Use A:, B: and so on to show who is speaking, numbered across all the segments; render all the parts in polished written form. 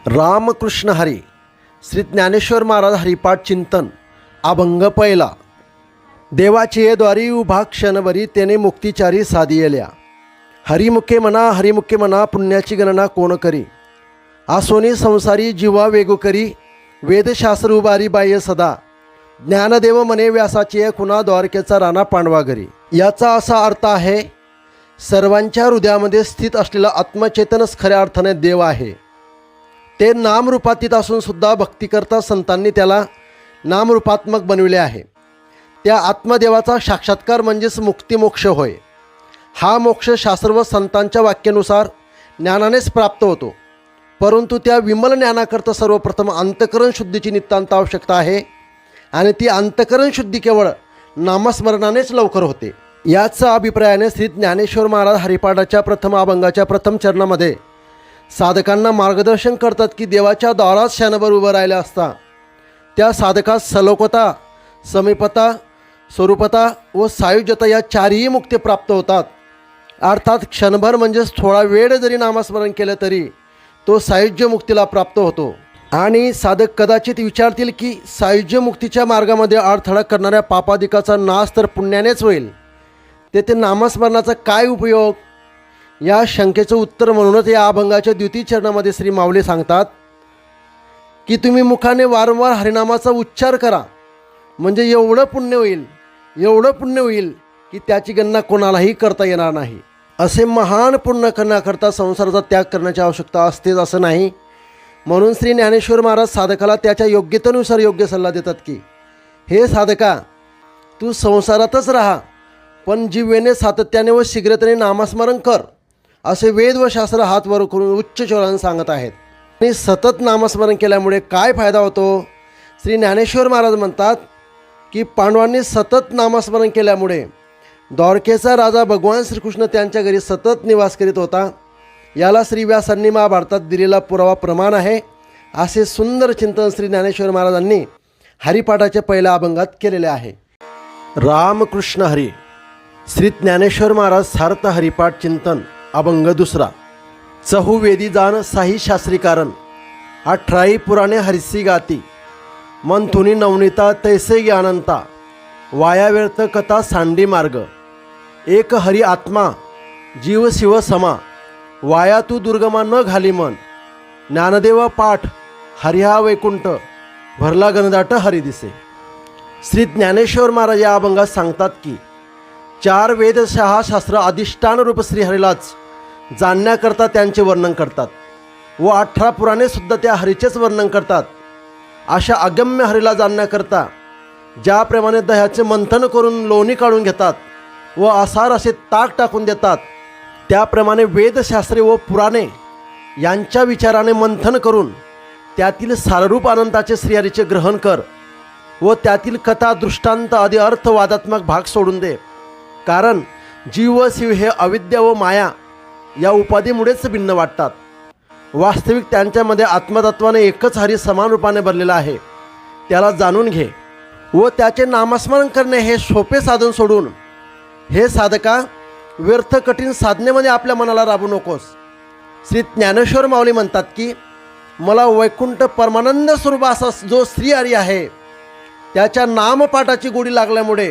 A: रामकृष्ण हरी. श्री ज्ञानेश्वर महाराज हरिपाठ चिंतन. अभंग पहिला. देवाचे द्वारी उभा क्षणभरी त्याने मुक्तिचारी साधियल्या. हरिमुखे म्हणा पुण्याची गणना कोण करी. आसोनी संसारी जीवा वेगू करी. वेदशास्त्र उभारी बाह्य सदा. ज्ञानदेव म्हणे व्यासाचे खुना द्वारकेचा राणा पांडवा घरी. याचा असा अर्थ आहे, सर्वांच्या हृदयामध्ये स्थित असलेला आत्मचेतनच खऱ्या अर्थाने देव आहे. ते नामरूपातीत असून सुद्धा भक्तिकर्ता संतांनी त्याला नामरूपात्मक बनविले आहे. त्या आत्मदेवाचा साक्षात्कार म्हणजेच मुक्तिमोक्ष होय. हा मोक्ष शास्त्र व संतांच्या वाक्यानुसार ज्ञानानेच प्राप्त होतो. परंतु त्या विमल ज्ञानाकरता सर्वप्रथम अंतःकरण शुद्धीची नितांत आवश्यकता आहे आणि ती अंतःकरण शुद्धी केवळ नामस्मरणानेच लवकर होते. याचा अभिप्रायाने श्री ज्ञानेश्वर महाराज हरिपाठाच्या प्रथम अभंगाच्या प्रथम चरणामध्ये साधकांना मार्गदर्शन करतात की देवाच्या दारात क्षणभर उभं राहिलं असता त्या साधकास सलोकता, समीपता, स्वरूपता व सायुज्यता या चारही मुक्ती प्राप्त होतात. अर्थात क्षणभर म्हणजेच थोडा वेळ जरी नामस्मरण केलं तरी तो सायुज्य मुक्तीला प्राप्त होतो. आणि साधक कदाचित विचारतील की सायुज्य मुक्तीच्या मार्गामध्ये अडथळा करणाऱ्या पापादिकाचा नाश तर पुण्यानेच होईल, तेथे नामस्मरणाचा काय उपयोग. या शंकेचं उत्तर म्हणूनच या अभंगाच्या द्वितीय चरणामध्ये श्री माऊली सांगतात की तुम्ही मुखाने वारंवार हरिनामाचा उच्चार करा, म्हणजे एवढं पुण्य होईल की त्याची गणना कोणालाही करता येणार नाही. असे महान पुण्य करण्याकरता संसाराचा त्याग करण्याची आवश्यकता असतेच असं नाही. म्हणून श्री ज्ञानेश्वर महाराज साधकाला त्याच्या योग्यतेनुसार योग्य सल्ला देतात की हे साधका, तू संसारातच राहा, पण जिव्हेने सातत्याने व शीघ्रतेने नामस्मरण कर, असे वेद व शास्त्र हात वर करून उच्च स्वराने सांगत आहेत. आणि सतत नामस्मरण केल्यामुळे काय फायदा होतो. श्री ज्ञानेश्वर महाराज म्हणतात की पांडवांनी सतत नामस्मरण केल्यामुळे द्वारकेचा राजा भगवान श्रीकृष्ण त्यांच्या घरी सतत निवास करीत होता. याला श्री व्यासांनी महाभारतात दिलेला पुरावा प्रमाण आहे. असे सुंदर चिंतन श्री ज्ञानेश्वर महाराजांनी हरिपाठाच्या पहिल्या अभंगात केलेले आहे. रामकृष्ण हरी. श्री ज्ञानेश्वर महाराज सार्थ हरिपाठ चिंतन अभंग दुसरा. चहुवेदी जाण साही शास्त्री कारण. 18 पुराणे हरिसी गाती. मंथुनी नवनीता तैसे ज्ञानंता. वाया व्यर्थ कथा सांडी मार्ग. एक हरी आत्मा जीव शिव समा. वाया तू दुर्गमा न घाली मन. ज्ञानदेवा पाठ हरिहा वैकुंठ. भरला गणदाट हरी दिसे. श्री ज्ञानेश्वर महाराज या अभंगात सांगतात की 4 वेदशहा शास्त्र अधिष्ठान रूप श्रीहरीलाच जाणण्याकरता त्यांचे वर्णन करतात व 18 पुराणे सुद्धा त्या हरीचेच वर्णन करतात. अशा अगम्य हरीला जाणण्याकरता ज्याप्रमाणे दह्याचे मंथन करून लोणी काढून घेतात व आसार असे ताक टाकून देतात, त्याप्रमाणे वेदशास्त्रे व पुराणे यांच्या विचाराने मंथन करून त्यातील साररूप अनंताचे श्रीहरीचे ग्रहण कर व त्यातील कथा दृष्टांत आदी अर्थवादात्मक भाग सोडून दे. कारण जीव व शिव हे अविद्या व माया या उपाधीमुळेच भिन्न वाटतात. वास्तविक त्यांच्यामध्ये आत्मतत्वाने एकच हरी समान रूपाने भरलेला आहे. त्याला जाणून घे व त्याचे नामस्मरण करणे हे सोपे साधन सोडून हे साधका व्यर्थ कठीण साधनेमध्ये आपल्या मनाला राबू नकोस. श्री ज्ञानेश्वर माऊली म्हणतात की मला वैकुंठ परमानंद स्वरूप असा जो श्रीहरी आहे त्याच्या नामपाठाची गोडी लागल्यामुळे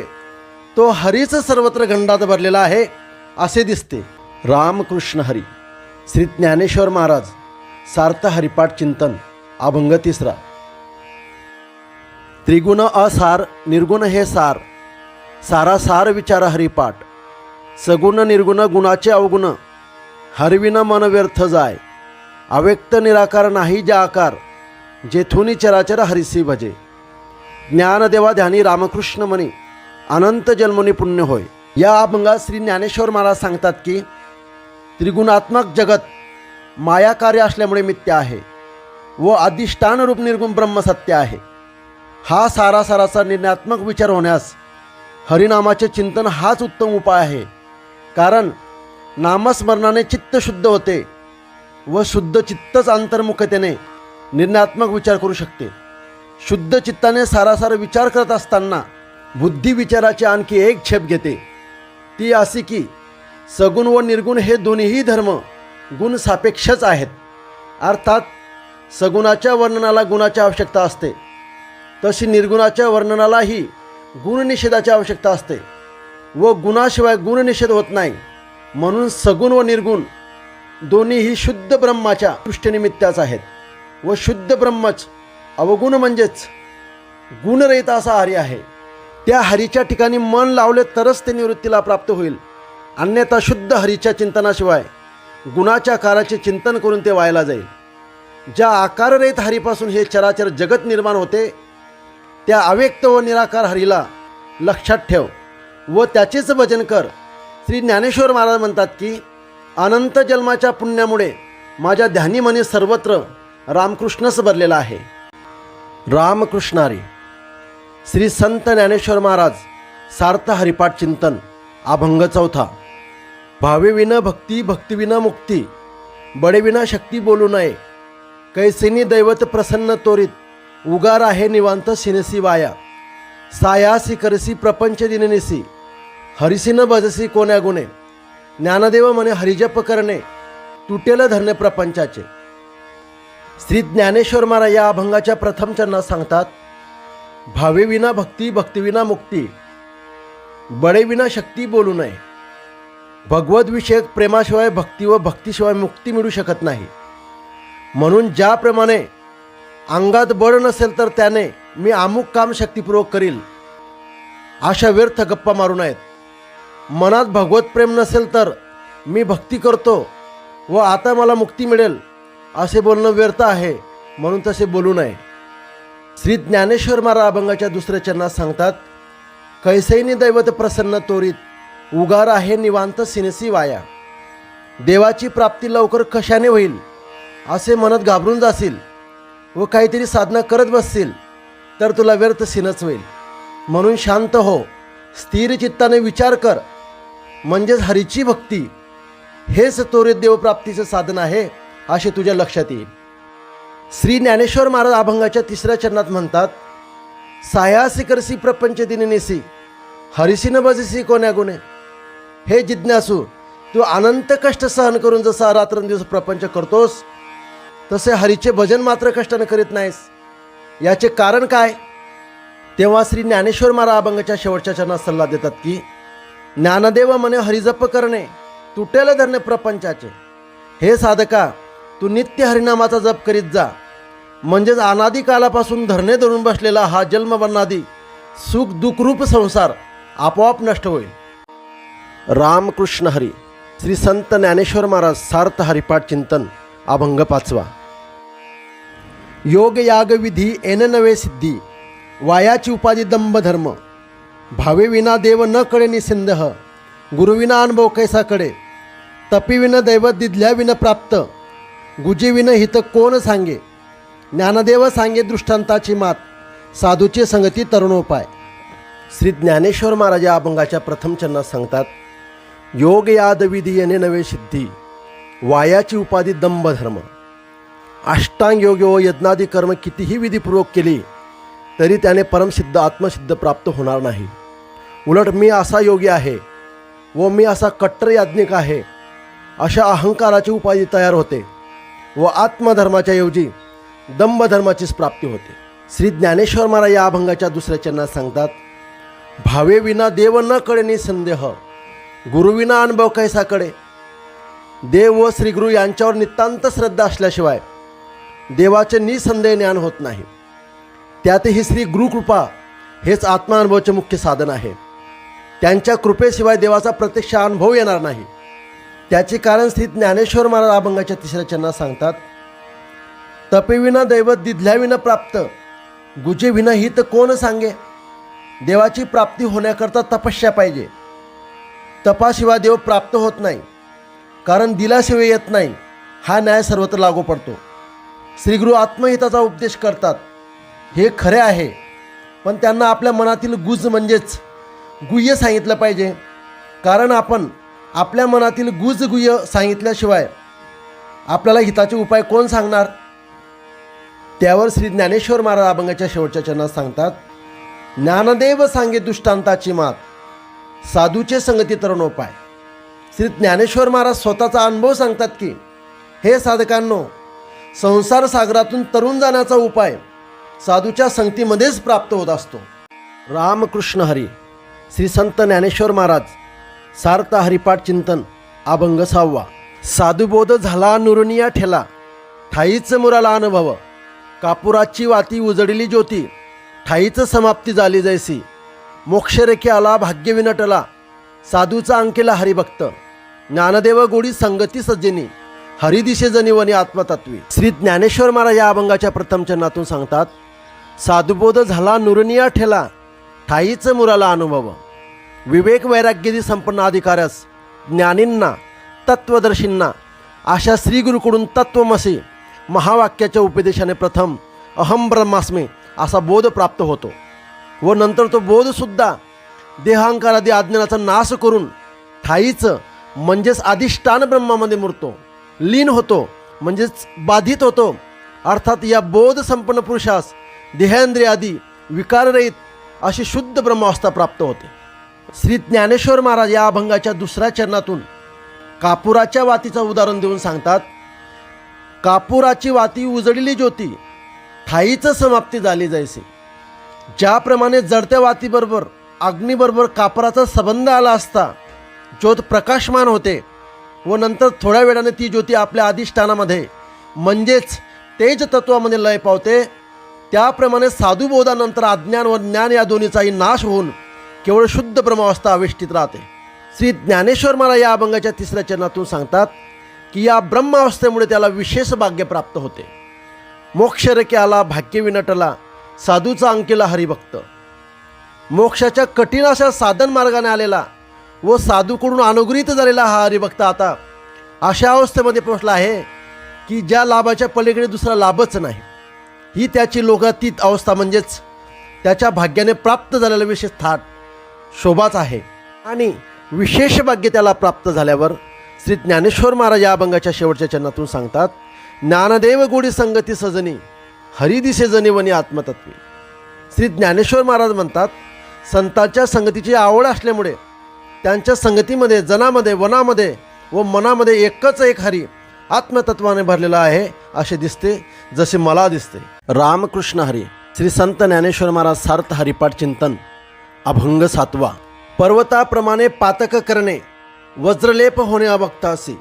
A: तो हरीच सर्वत्र गंडात भरलेला आहे असे दिसते. रामकृष्ण हरी. श्री ज्ञानेश्वर महाराज सार्थ हरिपाठ चिंतन अभंग तिसरा. त्रिगुण असार निर्गुण हे सार. सारासार विचार हरिपाठ. सगुण निर्गुण गुणाचे अवगुण. हरविन मन व्यर्थ जाय. अव्यक्त निराकार नाही ज्या आकार. जेथुनी चराचर हरिसी भजे. ज्ञानदेवा ध्यानी रामकृष्ण म्हणी. अनंत जन्मोनी पुण्य होय. या अभंगात श्री ज्ञानेश्वर महाराज सांगतात की त्रिगुणात्मक जगत माया कार्य असल्यामुळे मिथ्या आहे व अधिष्ठान रूप निर्गुण ब्रह्म सत्य आहे. हा सारासाराचा निर्णयात्मक विचार होण्यास हरिनामाचे चिंतन हाच उत्तम उपाय आहे. कारण नामस्मरणाने चित्त शुद्ध होते व शुद्ध चित्तच अंतर्मुखतेने निर्णयात्मक विचार करू शकते. शुद्ध चित्ताने सारासार विचार करत असताना बुद्धी विचाराची आणखी एक छेप घेते. ती अशी की सगुण व निर्गुण हे दोन्हीही धर्म गुण सापेक्षच आहेत. अर्थात सगुणाच्या वर्णनाला गुणाची आवश्यकता असते, तशी निर्गुणाच्या वर्णनालाही गुणनिषेधाची आवश्यकता असते व गुणाशिवाय गुणनिषेध होत नाही. म्हणून सगुण व निर्गुण दोन्हीही शुद्ध ब्रह्माच्या दृष्टीनिमित्ताच आहेत व शुद्ध ब्रह्मच अवगुण म्हणजेच गुणरहित असा हरी आहे. त्या हरीच्या ठिकाणी मन लावले तरच ते निवृत्तीला प्राप्त होईल, अन्यथा शुद्ध हरीच्या चिंतनाशिवाय गुणाच्या आकाराचे चिंतन करून ते वायाला जाईल. ज्या आकाररहित हरीपासून हे चराचर जगत निर्माण होते त्या अव्यक्त व निराकार हरीला लक्षात ठेव व त्याचेच भजन कर. श्री ज्ञानेश्वर महाराज म्हणतात की अनंत जन्माच्या पुण्यामुळे माझ्या ध्यानी मनी सर्वत्र रामकृष्णच भरलेला आहे. रामकृष्णारी श्री संत ज्ञानेश्वर महाराज सार्थ हरिपाठ चिंतन अभंग 4. भावेविना भक्ती भक्तिविना मुक्ती, बडेविना शक्ती बोलू नये. कैसेनी दैवत प्रसन्न तोरित उगार आहे निवांत सिनसी वाया. सायासी करसी प्रपंच दिननिसी, हरिसिन भजसी कोण्या गुणे. ज्ञानदेव म्हणे हरिजप करणे, तुटेल धरणे प्रपंचाचे. श्री ज्ञानेश्वर महाराज या अभंगाच्या प्रथम चरणात सांगतात, भावेविना भक्ती भक्तिविना मुक्ती, बडेविना शक्ती बोलू नये. भगवद्विषयक प्रेमाशिवाय भक्ती व भक्तीशिवाय मुक्ती मिळू शकत नाही. म्हणून ज्याप्रमाणे अंगात बळ नसेल तर त्याने मी अमुक काम शक्तीपूर्वक करील अशा व्यर्थ गप्पा मारू नयेत. मनात भगवत प्रेम नसेल तर मी भक्ती करतो व आता मला मुक्ती मिळेल असे बोलणं व्यर्थ आहे, म्हणून तसे बोलू नये. श्री ज्ञानेश्वर महाराज अभंगाच्या दुसऱ्या चरणात सांगतात, कैसैनी दैवत प्रसन्न तोरित उगार आहे निवांत सिनसी वाया. देवाची प्राप्ती लवकर कशाने होईल असे म्हणत घाबरून जाशील व काहीतरी साधना करत बसशील तर तुला व्यर्थ सिनच होईल. म्हणून शांत हो, स्थिर चित्ताने विचार कर, म्हणजेच हरीची भक्ती हेच त्वरित देवप्राप्तीचे साधन आहे असे तुझ्या लक्षात येईल. श्री ज्ञानेश्वर महाराज अभंगाच्या तिसऱ्या चरणात म्हणतात, सायासी करसी प्रपंच दिननिसी, हरिसिन भजसी कोण्या गुणे. हे जिज्ञासू, तू अनंत कष्ट सहन करून जसा रात्रंदिवस प्रपंच करतोस तसे हरीचे भजन मात्र कष्टाने करीत नाहीस. याचे कारण काय? तेव्हा श्री ज्ञानेश्वर महाराज अभंगाच्या शेवटच्या चरणात सल्ला देतात की ज्ञानदेव म्हणे हरिजप करणे, तुटेल धरणे प्रपंचाचे. हे साधका, तू नित्य हरिनामाचा जप करीत जा, म्हणजेच अनादी कालापासून धरणे धरून बसलेला हा जन्मबन्नादी सुख दुःखरूप संसार आपोआप नष्ट होईल. रामकृष्ण हरी. श्री संत ज्ञानेश्वर महाराज सार्थ हरिपाठ चिंतन अभंग 5. योग याग विधी एन नवे सिद्धी, वायाची उपाधी दंभ धर्म. भावेविना देव न कळे निसिंदह, गुरुविना अनुभव कैसा कडे. तपीविन दैवत दिधल्याविन प्राप्त, गुजेविन हित कोण सांगे. ज्ञानदेव सांगे दृष्टांताची मात, साधूची संगती तरुणोपाय. श्री ज्ञानेश्वर महाराज या अभंगाच्या प्रथम चरणात सांगतात, योग याद विधी येणे नवे सिद्धी, वायाची उपाधी दंभ धर्म. अष्टांग योग व यज्ञादी कर्म कितीही विधीपूर्वक केली तरी त्याने परमसिद्ध आत्मसिद्ध प्राप्त होणार नाही. उलट मी असा योगी आहे व मी असा कट्टर याज्ञिक आहे अशा अहंकाराची उपाधी तयार होते व आत्मधर्माच्या ऐवजी दंभधर्माचीच प्राप्ती होते. श्री ज्ञानेश्वर महाराज या अभंगाच्या दुसऱ्या चरणात सांगतात, भावेविना देव न कळे निसंदेह, गुरुविना अनुभव कैसा कडे. देव व श्रीगुरु यांच्यावर नितांत श्रद्धा असल्याशिवाय देवाचे निसंदेह ज्ञान होत नाही. त्यातही श्री गुरुकृपा हेच आत्मानुभवाचे मुख्य साधन आहे. त्यांच्या कृपेशिवाय देवाचा प्रत्यक्ष अनुभव येणार नाही. त्याचे कारण श्री ज्ञानेश्वर महाराज अभंगाच्या तिसऱ्या चरणात सांगतात, तपेविना दैवत दिधल्याविना प्राप्त, गुजेविना हित कोण सांगे. देवाची प्राप्ती होण्याकरता तपस्या पाहिजे. तपाशिवाय देव प्राप्त होत नाही, कारण दिल्याशिवाय येत नाही हा न्याय सर्वत्र लागू पडतो. श्रीगुरु आत्महिताचा उपदेश करतात हे खरे आहे, पण त्यांना आपल्या मनातील गुज म्हणजेच गुह्य सांगितलं पाहिजे. कारण आपण आपल्या मनातील गुज गुह्य सांगितल्याशिवाय आपल्याला हिताचे उपाय कोण सांगणार. त्यावर श्री ज्ञानेश्वर महाराज अभंगाच्या शेवटच्या चरणात सांगतात, ज्ञानदेव सांगे दृष्टांताची मात, साधूचे संगती तरुणोपाय. श्री ज्ञानेश्वर महाराज स्वतःचा अनुभव सांगतात की हे साधकांनो, संसार सागरातून तरुण जाण्याचा उपाय साधूच्या संगतीमध्येच प्राप्त होत असतो. रामकृष्ण हरी. श्री संत ज्ञानेश्वर महाराज. सार्थ हरिपाठ चिंतन अभंग 6. साधुबोध झाला नुरनिया ठेला, ठाईच मुराला अनुभव. कापुराची वाती उजडली ज्योती, ठाईच समाप्ती झाली जैसी. मोक्षरेखे आला भाग्य विनटला, साधूचा अंकेला हरिभक्त. ज्ञानदेव गोडी संगती सज्जनी, हरिदिशे जनी वनी आत्मतत्वी. श्री ज्ञानेश्वर महाराज या अभंगाच्या प्रथम चरणातून सांगतात, साधुबोध झाला नुरनिया ठेला, ठाईच मुराला अनुभव. विवेक वैराग्यादी संपन्न अधिकाऱ्यास, ज्ञानींना, तत्वदर्शींना अशा श्रीगुरूकडून तत्वमसी महावाक्याच्या उपदेशाने प्रथम अहम ब्रह्मास्मी असा बोध प्राप्त होतो व नंतर तो बोधसुद्धा देहांकारादी अज्ञानाचा नाश करून ठाईच म्हणजेच अधिष्ठान ब्रह्मामध्ये मुरतो, लीन होतो, म्हणजेच बाधित होतो. अर्थात या बोध संपन्न पुरुषास देहेंद्रिय आदी विकाररहित अशी शुद्ध ब्रह्मावस्था प्राप्त होते. श्री ज्ञानेश्वर महाराज या अभंगाच्या दुसऱ्या चरणातून कापुराच्या वातीचं उदाहरण देऊन सांगतात, कापुराची वाती उजळली ज्योती, ठाईच समाप्ती झाली जैसे. ज्याप्रमाणे जडत्या वातीबरोबर अग्नीबरोबर कापराचा संबंध आला असता ज्योत प्रकाशमान होते व नंतर थोड्या वेळाने ती ज्योती आपल्या अधिष्ठानामध्ये म्हणजेच तेज तत्वामध्ये लय पावते, त्याप्रमाणे साधुबोधानंतर अज्ञान व ज्ञान या दोन्हीचाही नाश होऊन केवळ शुद्ध ब्रह्मावस्था अवेष्टित राहते. श्री ज्ञानेश्वर महाराज या अभंगाच्या तिसऱ्या चरणातून सांगतात की या ब्रह्मावस्थेमुळे त्याला विशेष भाग्य प्राप्त होते. मोक्षरेखे आला भाग्य विनटला, साधूचा अंकेला हरिभक्त. मोक्षाच्या कठीण अशा साधन मार्गाने आलेला व साधूकडून अनुग्रहित झालेला हा हरिभक्त आता अशा अवस्थेमध्ये पोहोचला आहे की ज्या लाभाच्या पलीकडे दुसरा लाभच नाही. ही त्याची लोकातीत अवस्था म्हणजेच त्याच्या भाग्याने प्राप्त झालेला विशेष थाट शोभाच आहे. आणि विशेष भाग्य त्याला प्राप्त झाल्यावर श्री ज्ञानेश्वर महाराज या अभंगाच्या शेवटच्या चरणातून सांगतात, ज्ञानदेव गोडी संगती सजनी, हरिदिशे जनी वनी आत्मतत्वी. श्री ज्ञानेश्वर महाराज म्हणतात, संतांच्या संगतीची आवड असल्यामुळे त्यांच्या संगतीमध्ये जनामध्ये वनामध्ये व मनामध्ये एकच एक हरी आत्मतत्वाने भरलेला आहे असे दिसते, जसे मला दिसते. रामकृष्ण हरी. श्री संत ज्ञानेश्वर महाराज सार्थ हरिपाठ चिंतन अभंग 7. पर्वताप्रमाणे पातक करणे, वज्रलेप होणे अभक्तासी.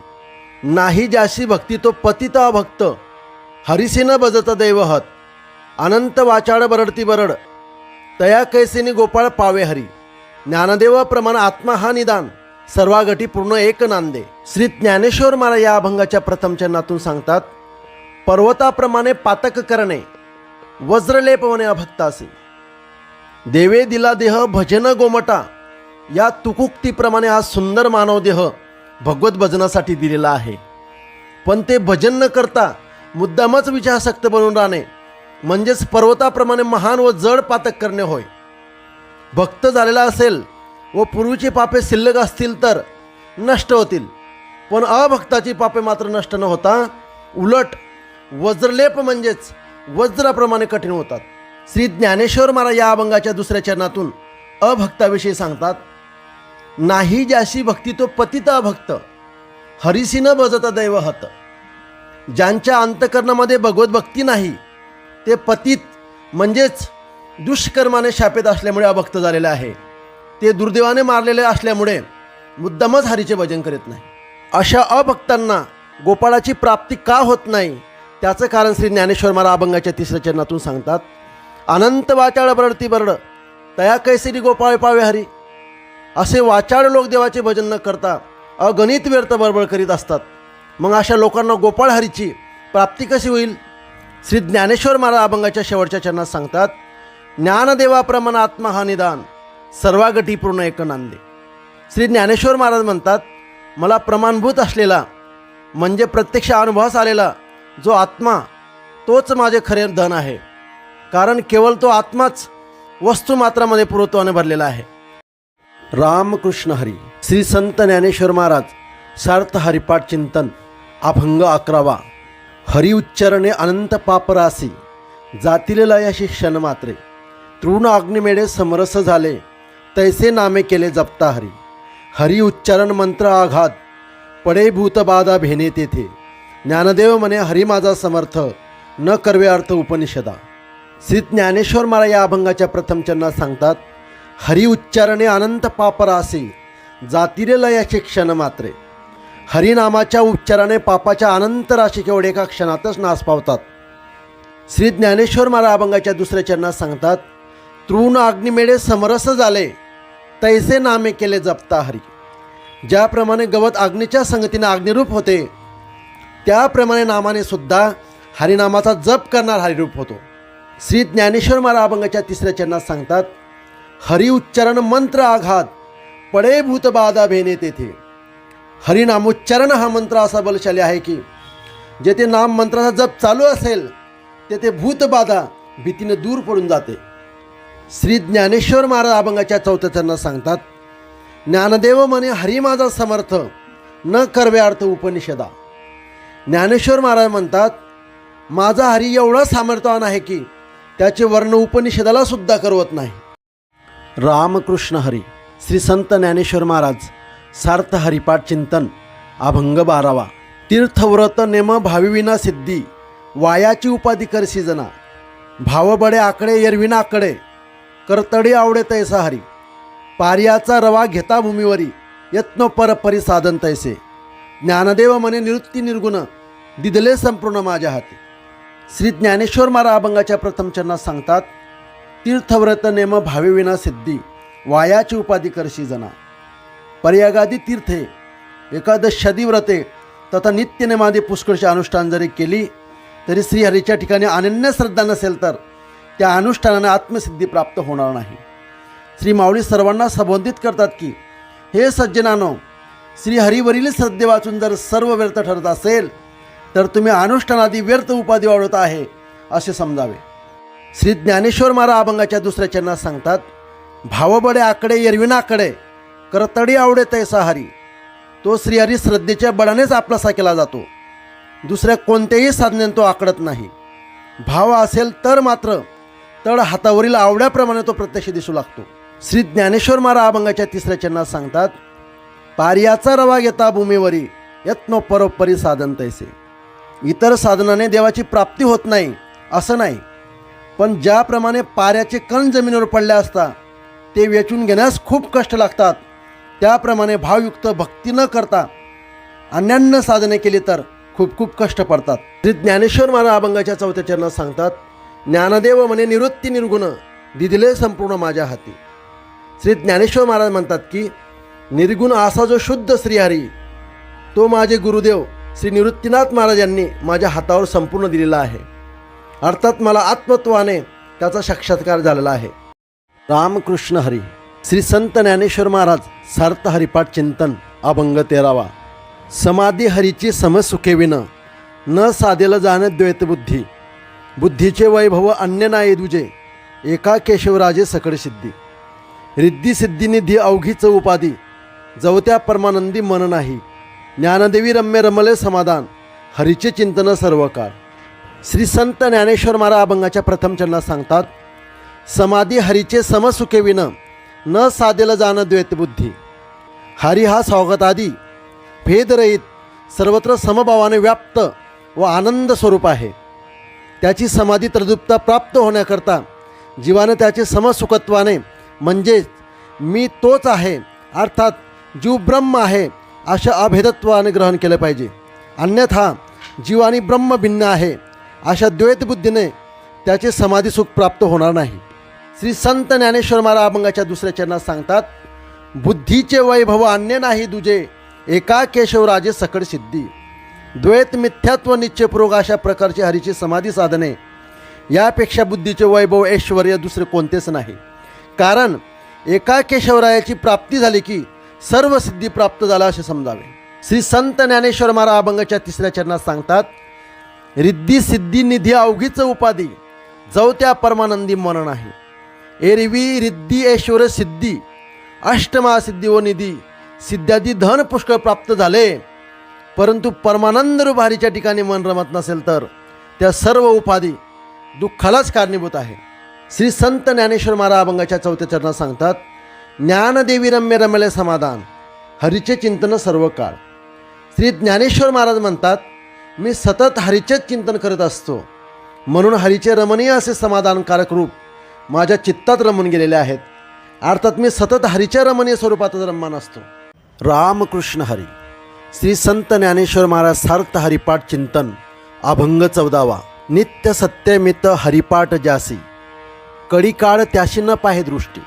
A: नाही ज्याशी भक्ती तो पतित अभक्त, हरिसीन भजत दैवहत. अनंत वाचाड बरडती बरड, तया कैसिनी गोपाळ पावे हरी. ज्ञानदेव प्रमाण आत्मा हा निदान, सर्वागटी पूर्ण एक नांदे. श्री ज्ञानेश्वर महाराज या अभंगाच्या प्रथम चरणातून सांगतात, पर्वताप्रमाणे पातक करणे, वज्रलेप होणे अभक्तासी. देवे दिला देह भजन गोमटा, या तुकुक्तीप्रमाणे हा सुंदर मानव देह भगवत भजनासाठी दिलेला आहे. पण ते भजन न करता मुद्दामच विचारासक्त बनून राहणे म्हणजेच पर्वताप्रमाणे महान व जड पातक करणे होय. भक्त झालेला असेल व पूर्वीची पापे शिल्लक असतील तर नष्ट होतील, पण अभक्ताची पापे मात्र नष्ट न होता उलट वज्रलेप म्हणजेच वज्राप्रमाणे कठीण होतात. श्री ज्ञानेश्वर महाराज या अभंगाच्या दुसऱ्या चरणातून अभक्ताविषयी सांगतात, नाही ज्याशी भक्ती तो पतित अभक्त, हरिसीन भजत दैवहत. ज्यांच्या अंतकरणामध्ये भगवत भक्ती नाही ते पतित म्हणजेच दुष्कर्माने शापित असल्यामुळे अभक्त झालेले आहे. ते दुर्दैवाने मारलेले असल्यामुळे मुद्दामच हरीचे भजन करीत नाही. अशा अभक्तांना गोपाळाची प्राप्ती का होत नाही त्याचं कारण श्री ज्ञानेश्वर महाराज अभंगाच्या तिसऱ्या चरणातून सांगतात, अनंत वाचाळ बरडती बरड, तया कैसिनी गोपाळ पावे हरी. असे वाचाळ लोक देवाचे भजन न करता अगणित व्यर्थ बडबड करीत असतात. मग अशा लोकांना गोपाळ हरीची प्राप्ती कशी होईल? श्री ज्ञानेश्वर महाराज अभंगाच्या शेवटच्या चरणात सांगतात, ज्ञानदेवाप्रमाण आत्मा हा निदान, सर्वागटी पूर्ण एक नांदे. श्री ज्ञानेश्वर महाराज म्हणतात, मला प्रमाणभूत असलेला म्हणजे प्रत्यक्ष अनुभवास आलेला जो आत्मा तोच माझे खरे धन आहे. कारण केवळ तो आत्माच वस्तुमात्रामध्ये पुरत्वाने भरलेला आहे. रामकृष्ण हरी. श्री संत ज्ञानेश्वर महाराज सार्थ हरिपाठ चिंतन अभंग 11. हरि उच्चारणे अनंत पापरासी, जातील लयाशी क्षण मात्रे. तृण अग्निमेळे समरस झाले, तैसे नामे केले जपता हरी. हरि उच्चारण मंत्र आघात, पडे भूतबाधा भेने तेथे. ज्ञानदेव म्हणे हरी माझा समर्थ, न कर्वे अर्थ उपनिषदा. श्री ज्ञानेश्वर महाराज या अभंगाच्या प्रथम चरणात सांगतात, हरी उच्चारणे अनंत पापरासे, जातीरे लयाचे क्षण मात्रे. हरिनामाच्या उच्चाराने पापाच्या अनंत राशी केवळ एका क्षणातच नाश पावतात. श्री ज्ञानेश्वर महाराज अभंगाच्या दुसऱ्या चरणात सांगतात, तृण अग्निमेळे समरस झाले, तैसे नामे केले जपता हरी. ज्याप्रमाणे गवत अग्नीच्या संगतीने अग्निरूप होते, त्याप्रमाणे नामाने सुद्धा हरिनामाचा जप करणार हरिरूप होतो. श्री ज्ञानेश्वर महाराज अभंगाच्या तिसऱ्या चरणात सांगतात, हरि उच्चारण मंत्र आघात, पडे भूतबाधा भेने तेथे. हरिनामोच्चारण हा मंत्र असा बलशाली आहे की जेथे नाम मंत्राचा जप चालू असेल तेथे भूतबाधा भीतीने दूर पडून जाते. श्री ज्ञानेश्वर महाराज अभंगाच्या चौथ्या चरणात सांगतात, ज्ञानदेव म्हणे हरी माझा समर्थ, न कर्वे अर्थ उपनिषदा. ज्ञानेश्वर महाराज म्हणतात, माझा हरी एवढा सामर्थ्यवान आहे की त्याचे वर्ण उपनिषदाला सुद्धा करवत नाही. रामकृष्ण हरी. श्री संत ज्ञानेश्वर महाराज सार्थ हरिपाठ चिंतन अभंग 12वा. तीर्थव्रत नेम भाविविना सिद्धी, वायाची उपाधी करसी जना. भाव बडे आकडे एरविना आकडे, करतडी आवडे तैसा हरी. पार्याचा रवा घेता भूमीवरी, यत्नो परपरी साधन तैसे. ज्ञानदेव म्हणे निवृत्ती निर्गुण, दिदले संपूर्ण माझ्या हाती. श्री ज्ञानेश्वर महाराज अभंगाच्या प्रथम चरणात सांगतात, तीर्थव्रत नेम भाविविना सिद्धी, वायाची उपाधी करशी जना. पर्यागादी तीर्थे, एकादशादी व्रते तथा नित्यनेमादी पुष्कळचे अनुष्ठान जरी केली तरी श्रीहरीच्या ठिकाणी अनन्य श्रद्धा नसेल तर त्या अनुष्ठानाने आत्मसिद्धी प्राप्त होणार नाही. श्री माऊली सर्वांना संबोधित करतात की, हे सज्जनानो, श्रीहरीवरील श्रद्धे वाचून जर सर्व व्यर्थ ठरत असेल तर तुम्ही अनुष्ठानादी व्यर्थ उपाधी वाढवत आहे असे समजावे. श्री ज्ञानेश्वर महाराज अभंगाच्या दुसऱ्या चरणात सांगतात, भावबडे आकडे एरविना आकडे, करतडी आवडे तैसा हरी. तो श्रीहरी श्रद्धेच्या बळानेच आपलासा केला जातो, दुसऱ्या कोणत्याही साधनेने तो आकडत नाही. भाव असेल तर मात्र तळ हातावरील आवड्याप्रमाणे तो प्रत्यक्ष दिसू लागतो. श्री ज्ञानेश्वर महाराज अभंगाच्या तिसऱ्या चरणात सांगतात, पार्याचा रवा घेता भूमीवरी, यत्नो परोपरी साधन तैसे. इतर साधनाने देवाची प्राप्ती होत नाही असं नाही, पण ज्याप्रमाणे पाऱ्याचे कण जमिनीवर पडले असता ते वेचून घेण्यास खूप कष्ट लागतात, त्याप्रमाणे भावयुक्त भक्ती न करता अन्यान्य साधने केली तर खूप खूप कष्ट पडतात. श्री ज्ञानेश्वर महाराज अभंगाच्या चौथ्या चरणात सांगतात, ज्ञानदेव म्हणे निवृत्ती निर्गुण, दिदिले संपूर्ण माझ्या हाती. श्री ज्ञानेश्वर महाराज म्हणतात की निर्गुण असा जो शुद्ध श्रीहरी, तो माझे गुरुदेव श्री निवृत्तीनाथ महाराज यांनी माझ्या हातावर संपूर्ण दिलेला आहे. अर्थात मला आत्मत्वाने त्याचा साक्षात्कार झालेला आहे. रामकृष्ण हरी. श्री संत ज्ञानेश्वर महाराज सार्थ हरिपाठ चिंतन अभंग 13वा. समाधी हरीची समसुखेविन, न साधेल जाण द्वैतबुद्धी. बुद्धीचे वैभव अन्य नाही दुजे, एका केशवराजे सकळ सिद्धी. रिद्धी सिद्धी निधी अवघीच उपाधी, जवत्या परमानंदी मन नाही. ज्ञानदेवी रम्य रमले समाधान, हरीचे चिंतन सर्व काळ. श्री संत ज्ञानेश्वर महाराज अभंगाच्या प्रथम चरणात सांगतात, समाधी हरीचे समसुखेविन, न साधेल जाण द्वैतबुद्धी. हरी हा स्वागतादी भेदरहित सर्वत्र समभावाने व्याप्त व आनंद स्वरूप आहे. त्याची समाधी तद्रुपता प्राप्त होण्याकरता जीवाने त्याचे समसुखत्वाने म्हणजेच मी तोच आहे अर्थात जीव ब्रह्म आहे अशा अभेदत्वाने ग्रहण केले पाहिजे. अन्यथा जीव आणि ब्रह्म भिन्न आहे अशा द्वैतबुद्धीने त्याचे समाधी सुख प्राप्त होणार नाही. श्री संत ज्ञानेश्वर महाराज अभंगाच्या दुसऱ्या चरणात सांगतात, बुद्धीचे वैभव अन्य नाही दुजे, एका केशवराजे सकळ सिद्धी. द्वैत मिथ्यात्व निश्चयपूर्वक अशा प्रकारची हरीची समाधी साधने, यापेक्षा बुद्धीचे वैभव ऐश्वर्य दुसरे कोणतेच नाही. कारण एका केशवरायाची प्राप्ती झाली की सर्व सिद्धी प्राप्त झाला असे समजावे. श्री संत ज्ञानेश्वर महाराज अभंगाच्या तिसऱ्या चरणात सांगतात, रिद्धी सिद्धी निधी अवघीच उपाधी, जवत्या परमानंदी मन नाही. एरवी रिद्धी ऐश्वर सिद्धी, अष्टमा सिद्धी व निधी सिद्धादी धन पुष्कळ प्राप्त झाले, परंतु परमानंद रूप हरीच्या ठिकाणी मन रमत नसेल तर त्या सर्व उपाधी दुःखालाच कारणीभूत आहे. श्री संत ज्ञानेश्वर महाराज अभंगाच्या चौथ्या चरणात सांगतात, ज्ञानदेवी रम्य रमले समाधान, हरीचे चिंतन सर्व काळ. श्री ज्ञानेश्वर महाराज म्हणतात, मी सतत हरीचेच चिंतन करत असतो, म्हणून हरीचे रमणीय असे समाधानकारक रूप माझ्या चित्तात रमून गेलेले आहेत. अर्थात मी सतत हरीच्या रमणीय स्वरूपातच रममान असतो. रामकृष्ण हरी. श्री संत ज्ञानेश्वर महाराज सार्थ हरिपाठ चिंतन अभंग 14वा. नित्य सत्यमित हरिपाठ जासी, कडी काळ त्याशी न पाहे दृष्टी.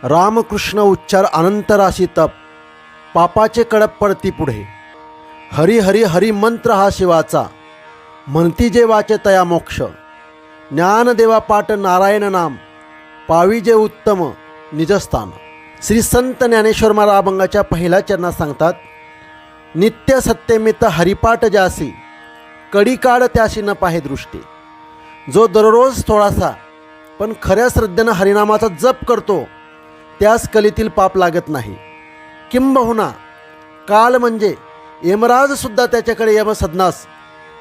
A: रामकृष्ण उच्चार अनंत राशी तप, पापाचे कडप पडती पुढे. हरी हरी हरी मंत्र हा शिवाचा, म्हणती जे वाचे तया मोक्ष. ज्ञानदेवा पाठ नारायण नाम, पावी जे उत्तम निजस्थान. श्री संत ज्ञानेश्वर महाराज अभंगाच्या पहिल्या चरणात सांगतात, नित्य सत्यमित हरिपाठ जासी, कडी काळ त्याशी न पाहे दृष्टी. जो दररोज थोडासा पण खऱ्या श्रद्धेनं हरिनामाचा जप करतो त्यास कलीतील पाप लागत नाही. किंबहुना काल म्हणजे यमराजसुद्धा त्याच्याकडे यमसदनास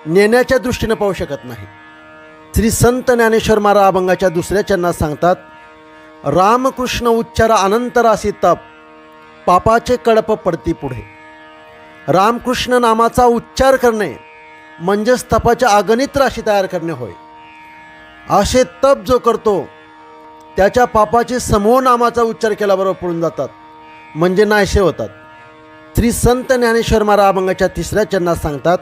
A: नेण्याच्या दृष्टीनं पाहू शकत नाही. श्री संत ज्ञानेश्वर महाराज अभंगाच्या दुसऱ्या चरणात सांगतात, रामकृष्ण उच्चार अनंत राशी तप, पापाचे कडप पडती पुढे. रामकृष्ण नामाचा उच्चार करणे म्हणजेच तपाच्या अगणित राशी तयार करणे होय. असे तप जो करतो त्याच्या पापाचे समूह नामाचा उच्चार केल्याबरोबर पळून जातात, म्हणजे नाहीसे होतात. श्री संत ज्ञानेश्वर महाराज अभंगाच्या तिसऱ्या चरणात सांगतात,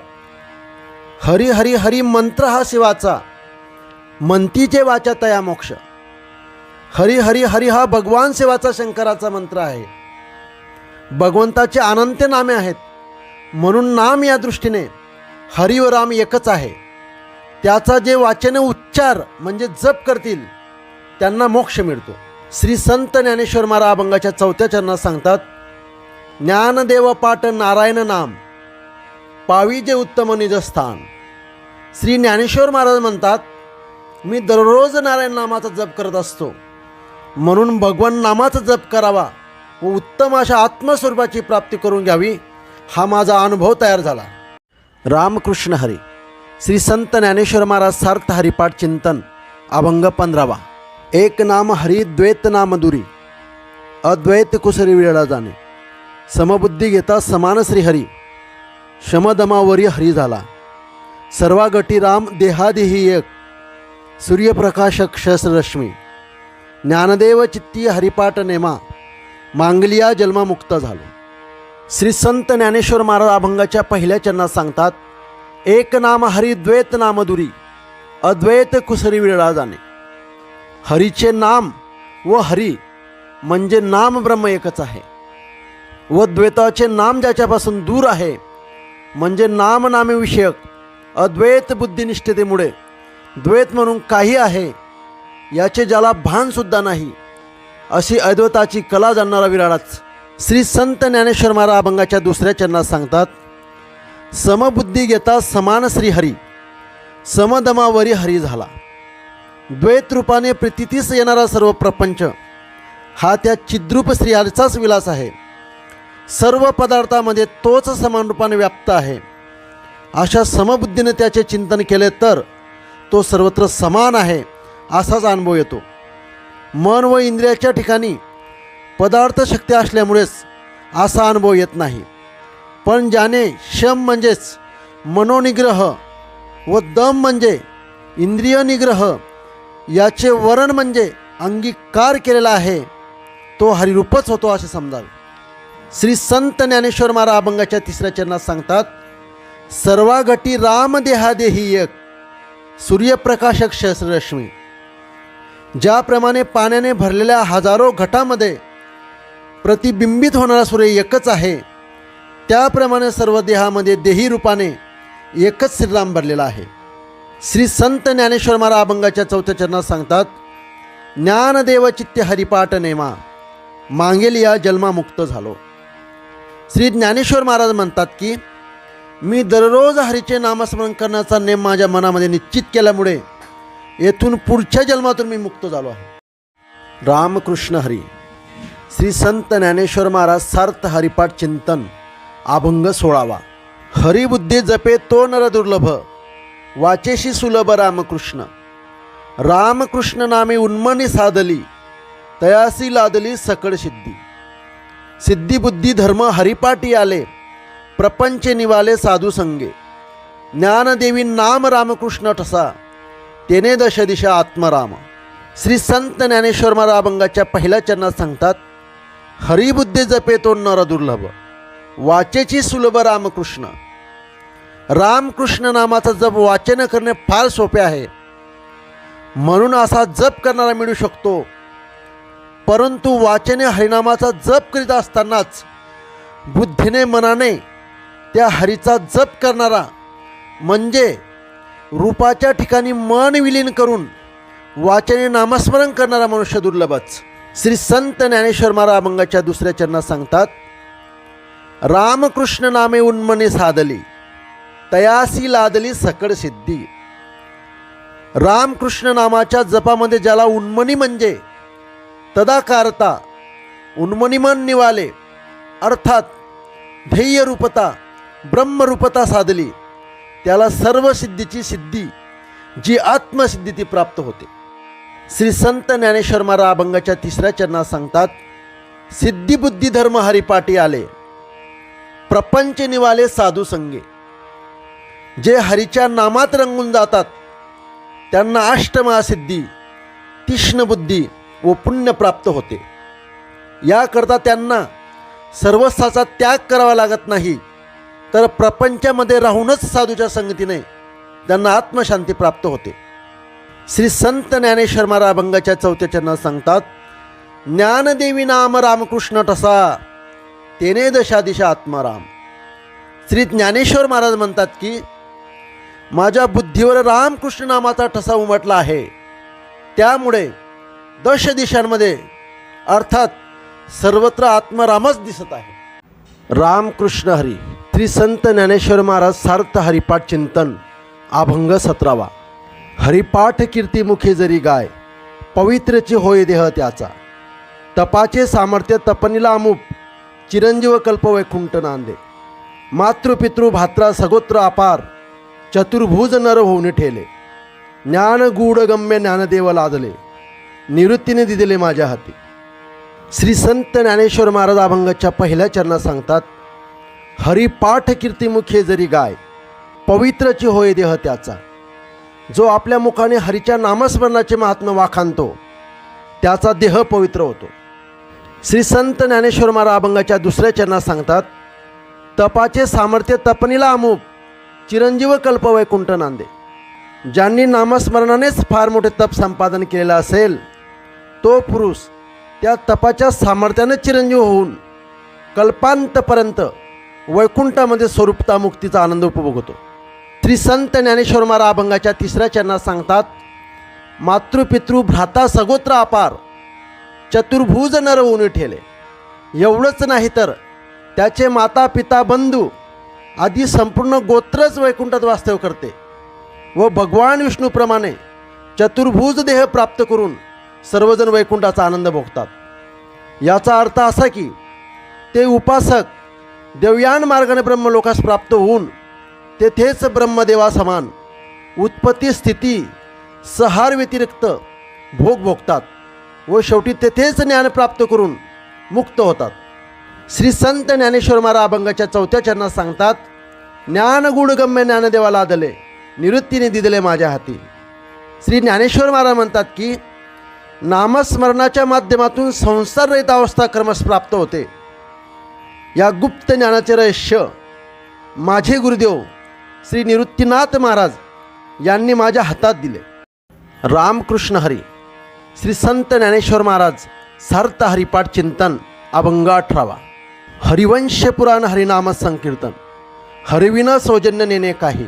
A: हरी हरी हरी मंत्र हा शिवाचा, म्हणतीचे वाचा तया मोक्ष. हरी हरी हरी हा भगवान शिवाचा शंकराचा मंत्र आहे. भगवंताचे अनंत नामे आहेत, म्हणून नाम या दृष्टीने हरी व राम एकच आहे. त्याचा जे वाचने उच्चार म्हणजे जप करतील त्यांना मोक्ष मिळतो. श्री संत ज्ञानेश्वर महाराज अभंगाच्या चौथ्या चरणात सांगतात, ज्ञानदेव पाठ नारायण नाम, पावी जे उत्तम निजस्थान. श्री ज्ञानेश्वर महाराज म्हणतात, मी दररोज नारायण नामाचा जप करत असतो, म्हणून भगवान नामाचा जप करावा व उत्तम अशा आत्मस्वरूपाची प्राप्ती करून घ्यावी, हा माझा अनुभव तयार झाला. रामकृष्ण हरी. श्री संत ज्ञानेश्वर महाराज सार्थ हरिपाठ चिंतन अभंग 15वा. एक नाम हरी द्वैत नाम दुरी, अद्वैत कुसरी वेळा जाणे. समबुद्धी घेता समान श्रीहरी, शमदमावरी हरी झाला. सर्वा गटी राम देहादेही एक, सूर्यप्रकाश क्षसरश्मी. ज्ञानदेव चित्ती हरिपाठ नेमा, मांगलिया जन्ममुक्त झालो. श्री संत ज्ञानेश्वर महाराज अभंगाच्या पहिल्या चरणात सांगतात, एक नाम हरी द्वैत नाम दुरी, अद्वैत कुसरी विरळा जाणे. हरीचे नाम व हरी म्हणजे नाम ब्रह्म एकच आहे, व द्वैताचे नाम ज्याच्यापासून दूर आहे म्हणजे नाम नामे विषयक अद्वैत बुद्धिनिष्ठतेमुळे द्वैत म्हणून काही आहे याचे ज्याला भानसुद्धा नाही, अशी अद्वैताची कला जाणणारा विराळाच. श्री संत ज्ञानेश्वर महाराज अभंगाच्या दुसऱ्या चरणात सांगतात, समबुद्धी घेता समान श्रीहरी, समदमावरी हरी झाला. द्वैत रूपाने प्रतीतीस येणारा सर्व प्रपंच हा त्या चिद्रूप श्रीहरीचाच विलास आहे. सर्व पदार्थामध्ये तोच समान रूपाने व्याप्त आहे. अशा समबुद्धीने त्याचे चिंतन केले तर तो सर्वत्र समान आहे असाच अनुभव येतो. मन व इंद्रियाच्या ठिकाणी पदार्थ शक्ती असल्यामुळेच असा अनुभव येत नाही. पण ज्याने शम म्हणजेच मनोनिग्रह व दम म्हणजे इंद्रिय निग्रह याचे वरण म्हणजे अंगीकार केलेला आहे तो हरिरूपच होतो असे समजावे. श्री संत ज्ञानेश्वर महाराज अभंगाच्या तिसऱ्या चरणात सांगतात, सर्वा गटी राम देहादेही एक, सूर्यप्रकाश क्षसरश्मी. ज्याप्रमाणे पाण्याने भरलेल्या हजारो घटामध्ये प्रतिबिंबित होणारा सूर्य एकच आहे, त्याप्रमाणे सर्व देहामध्ये देही रूपाने एकच श्रीराम भरलेला आहे. श्री संत ज्ञानेश्वर महाराज अभंगाच्या चौथ्या चरणात सांगतात, ज्ञानदेव चित्ते हरिपाठ नेमा, मांगेलिया जन्मामुक्त झालो. श्री ज्ञानेश्वर महाराज म्हणतात की मी दररोज हरीचे नामस्मरण करण्याचा नेम माझ्या मनामध्ये निश्चित केल्यामुळे येथून पुढच्या जन्मातून मी मुक्त झालो आहे. रामकृष्ण हरी. श्री संत ज्ञानेश्वर महाराज सार्थ हरिपाठ चिंतन अभंग 16वा. हरिबुद्धी जपे तो नर दुर्लभ, वाचेशी सुलभ रामकृष्ण. रामकृष्ण नामे उन्मनी साधली, तयासी लादली सकळ सिद्धी. सिद्धी बुद्धी धर्म हरिपाठी आले, प्रपंच निवाले साधू संगे. ज्ञानदेवी नाम रामकृष्ण ठसा तेने दश दिशा आत्मराम. श्री संत ज्ञानेश्वर महाराज अभंगाच्या पहिल्या चरणात सांगतात, हरिबुद्धे जपे तो नर दुर्लभ, वाचेची सुलभ रामकृष्ण. रामकृष्ण नामाचा जप वाचन करणे फार सोपे आहे, म्हणून असा जप करणारा मिळू शकतो. परंतु वाचने हरिनामाचा जप करीत असतानाच बुद्धीने मनाने त्या हरीचा जप करणारा म्हणजे रूपाच्या ठिकाणी मन विलीन करून वाचने नामस्मरण करणारा मनुष्य दुर्लभच. श्री संत ज्ञानेश्वर महाराज अभंगाच्या दुसऱ्या चरणात सांगतात, रामकृष्ण नामे उन्मनी साधली, तयासी लादली सकळ सिद्धी. रामकृष्ण नामाच्या जपामध्ये ज्याला उन्मनी म्हणजे तदाकारता, उन्मनीमन निवाले अर्थात ध्येयरूपता ब्रह्मरूपता साधली, त्याला सर्व सिद्धीची सिद्धी जी आत्मसिद्धी ती प्राप्त होते. श्री संत ज्ञानेश्वर महाराज अभंगाच्या तिसऱ्या चरणात सांगतात, सिद्धी बुद्धी धर्म हरिपाठी आले, प्रपंच निवाले साधू संगे. जे हरीच्या नामात रंगून जातात त्यांना अष्टमहासिद्धी, तीक्ष्ण बुद्धी व पुण्य प्राप्त होते. याकरता त्यांना सर्वस्वाचा त्याग करावा लागत नाही, तर प्रपंचामध्ये राहूनच साधूच्या संगतीने त्यांना आत्मशांती प्राप्त होते. श्री संत ज्ञानेश्वर महाराज अभंगाच्या चौथ्या चरणात सांगतात, ज्ञानदेवी नाम रामकृष्ण ठसा तेने दशा दिशा आत्माराम. श्री ज्ञानेश्वर महाराज म्हणतात की माझ्या बुद्धीवर रामकृष्ण नामाचा ठसा उमटला आहे, त्यामुळे दश दिशांमध्ये अर्थात सर्वत्र आत्मारामच दिसत आहे. रामकृष्ण हरी. श्री संत ज्ञानेश्वर महाराज सार्थ हरिपाठ चिंतन अभंग 17वा. हरिपाठ कीर्तिमुखे जरी गाय, पवित्रची होय देह त्याचा. तपाचे सामर्थ्य तपनीला अमूप, चिरंजीव कल्प वैकुंठ नांदे. मातृपितृ भात्रा सगोत्र अपार, चतुर्भुज नर होऊन ठेले. ज्ञान गूढ गम्य ज्ञानदेव लादले, निवृत्तीने दिले माझ्या हाती. श्री संत ज्ञानेश्वर महाराज अभंगाच्या पहिल्या चरणात सांगतात, हरिपाठ कीर्तिमुखे जरी गाय, पवित्रची होय देह त्याचा. जो आपल्या मुखाने हरीच्या नामस्मरणाचे महात्म्य वाखाणतो त्याचा देह पवित्र होतो. श्री संत ज्ञानेश्वर महाराज अभंगाच्या दुसऱ्या चरणात सांगतात, तपाचे सामर्थ्य तपनीला अमूप, चिरंजीव कल्प वैकुंठ नांदे. ज्यांनी नामस्मरणानेच फार मोठे तप संपादन केलेलं असेल तो पुरुष त्या तपाच्या सामर्थ्याने चिरंजीव होऊन कल्पांतपर्यंत वैकुंठामध्ये स्वरूपता मुक्तीचा आनंद उपभोगतो. श्री संत ज्ञानेश्वर महाराज अभंगाच्या तिसऱ्या चरणात सांगतात, मातृपितृ भ्राता सगोत्र अपार, चतुर्भुज नर होऊन ठेले. एवढंच नाही तर त्याचे माता पिता बंधू आदी संपूर्ण गोत्रच वैकुंठात वास्तव्य करते व भगवान विष्णूप्रमाणे चतुर्भुज देह प्राप्त करून सर्वजण वैकुंठाचा आनंद भोगतात. याचा अर्थ असा की ते उपासक देवयान मार्गाने ब्रह्मलोकास प्राप्त होऊन तेथेच ब्रह्मदेवा समान उत्पत्ती स्थिती सहार व्यतिरिक्त भोग भोगतात व शेवटी तेथेच ज्ञान प्राप्त करून मुक्त होतात. श्री संत ज्ञानेश्वर महाराज अभंगाच्या चौथ्या चरणात सांगतात, ज्ञान गुणगम्य ज्ञानदेवा लादले, निवृत्तीने दिले माझ्या हाती. श्री ज्ञानेश्वर महाराज म्हणतात की नामस्मरणाच्या माध्यमातून संसाररहित अवस्था क्रमश प्राप्त होते. या गुप्त ज्ञानाचे रहस्य माझे गुरुदेव श्री निवृत्तीनाथ महाराज यांनी माझ्या हातात दिले. रामकृष्ण हरी. श्री संत ज्ञानेश्वर महाराज सार्थ हरिपाठ चिंतन अभंग 18वा. हरिवंश पुराण हरिनाम संकीर्तन. हरिविना सौजन्य नेणे काही,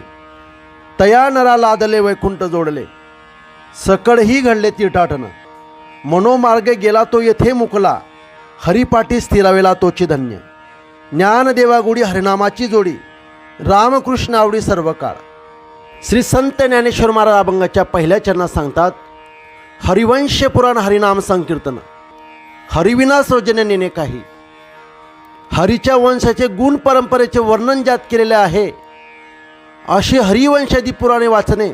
A: तया नरा लादले वैकुंठ जोडले. सकळही घडले तीर्थाटन, मनोमार्गे गेला तो येथे मुकला. हरिपाठी स्थिरावेला तोची धन्य. ज्ञानदेवा गुडी हरिनामाची जोडी, रामकृष्ण आवडी सर्व काळ. श्री संत ज्ञानेश्वर महाराज अभंगाच्या पहिल्या चरणात सांगतात, हरिवंश पुराण हरिनाम संकीर्तन. हरिविना सौजन्य नेणे काही. हरीच्या वंशाचे गुण परंपरेचे वर्णन ज्यात केलेले आहे अशी हरिवंशादी पुराणे वाचणे,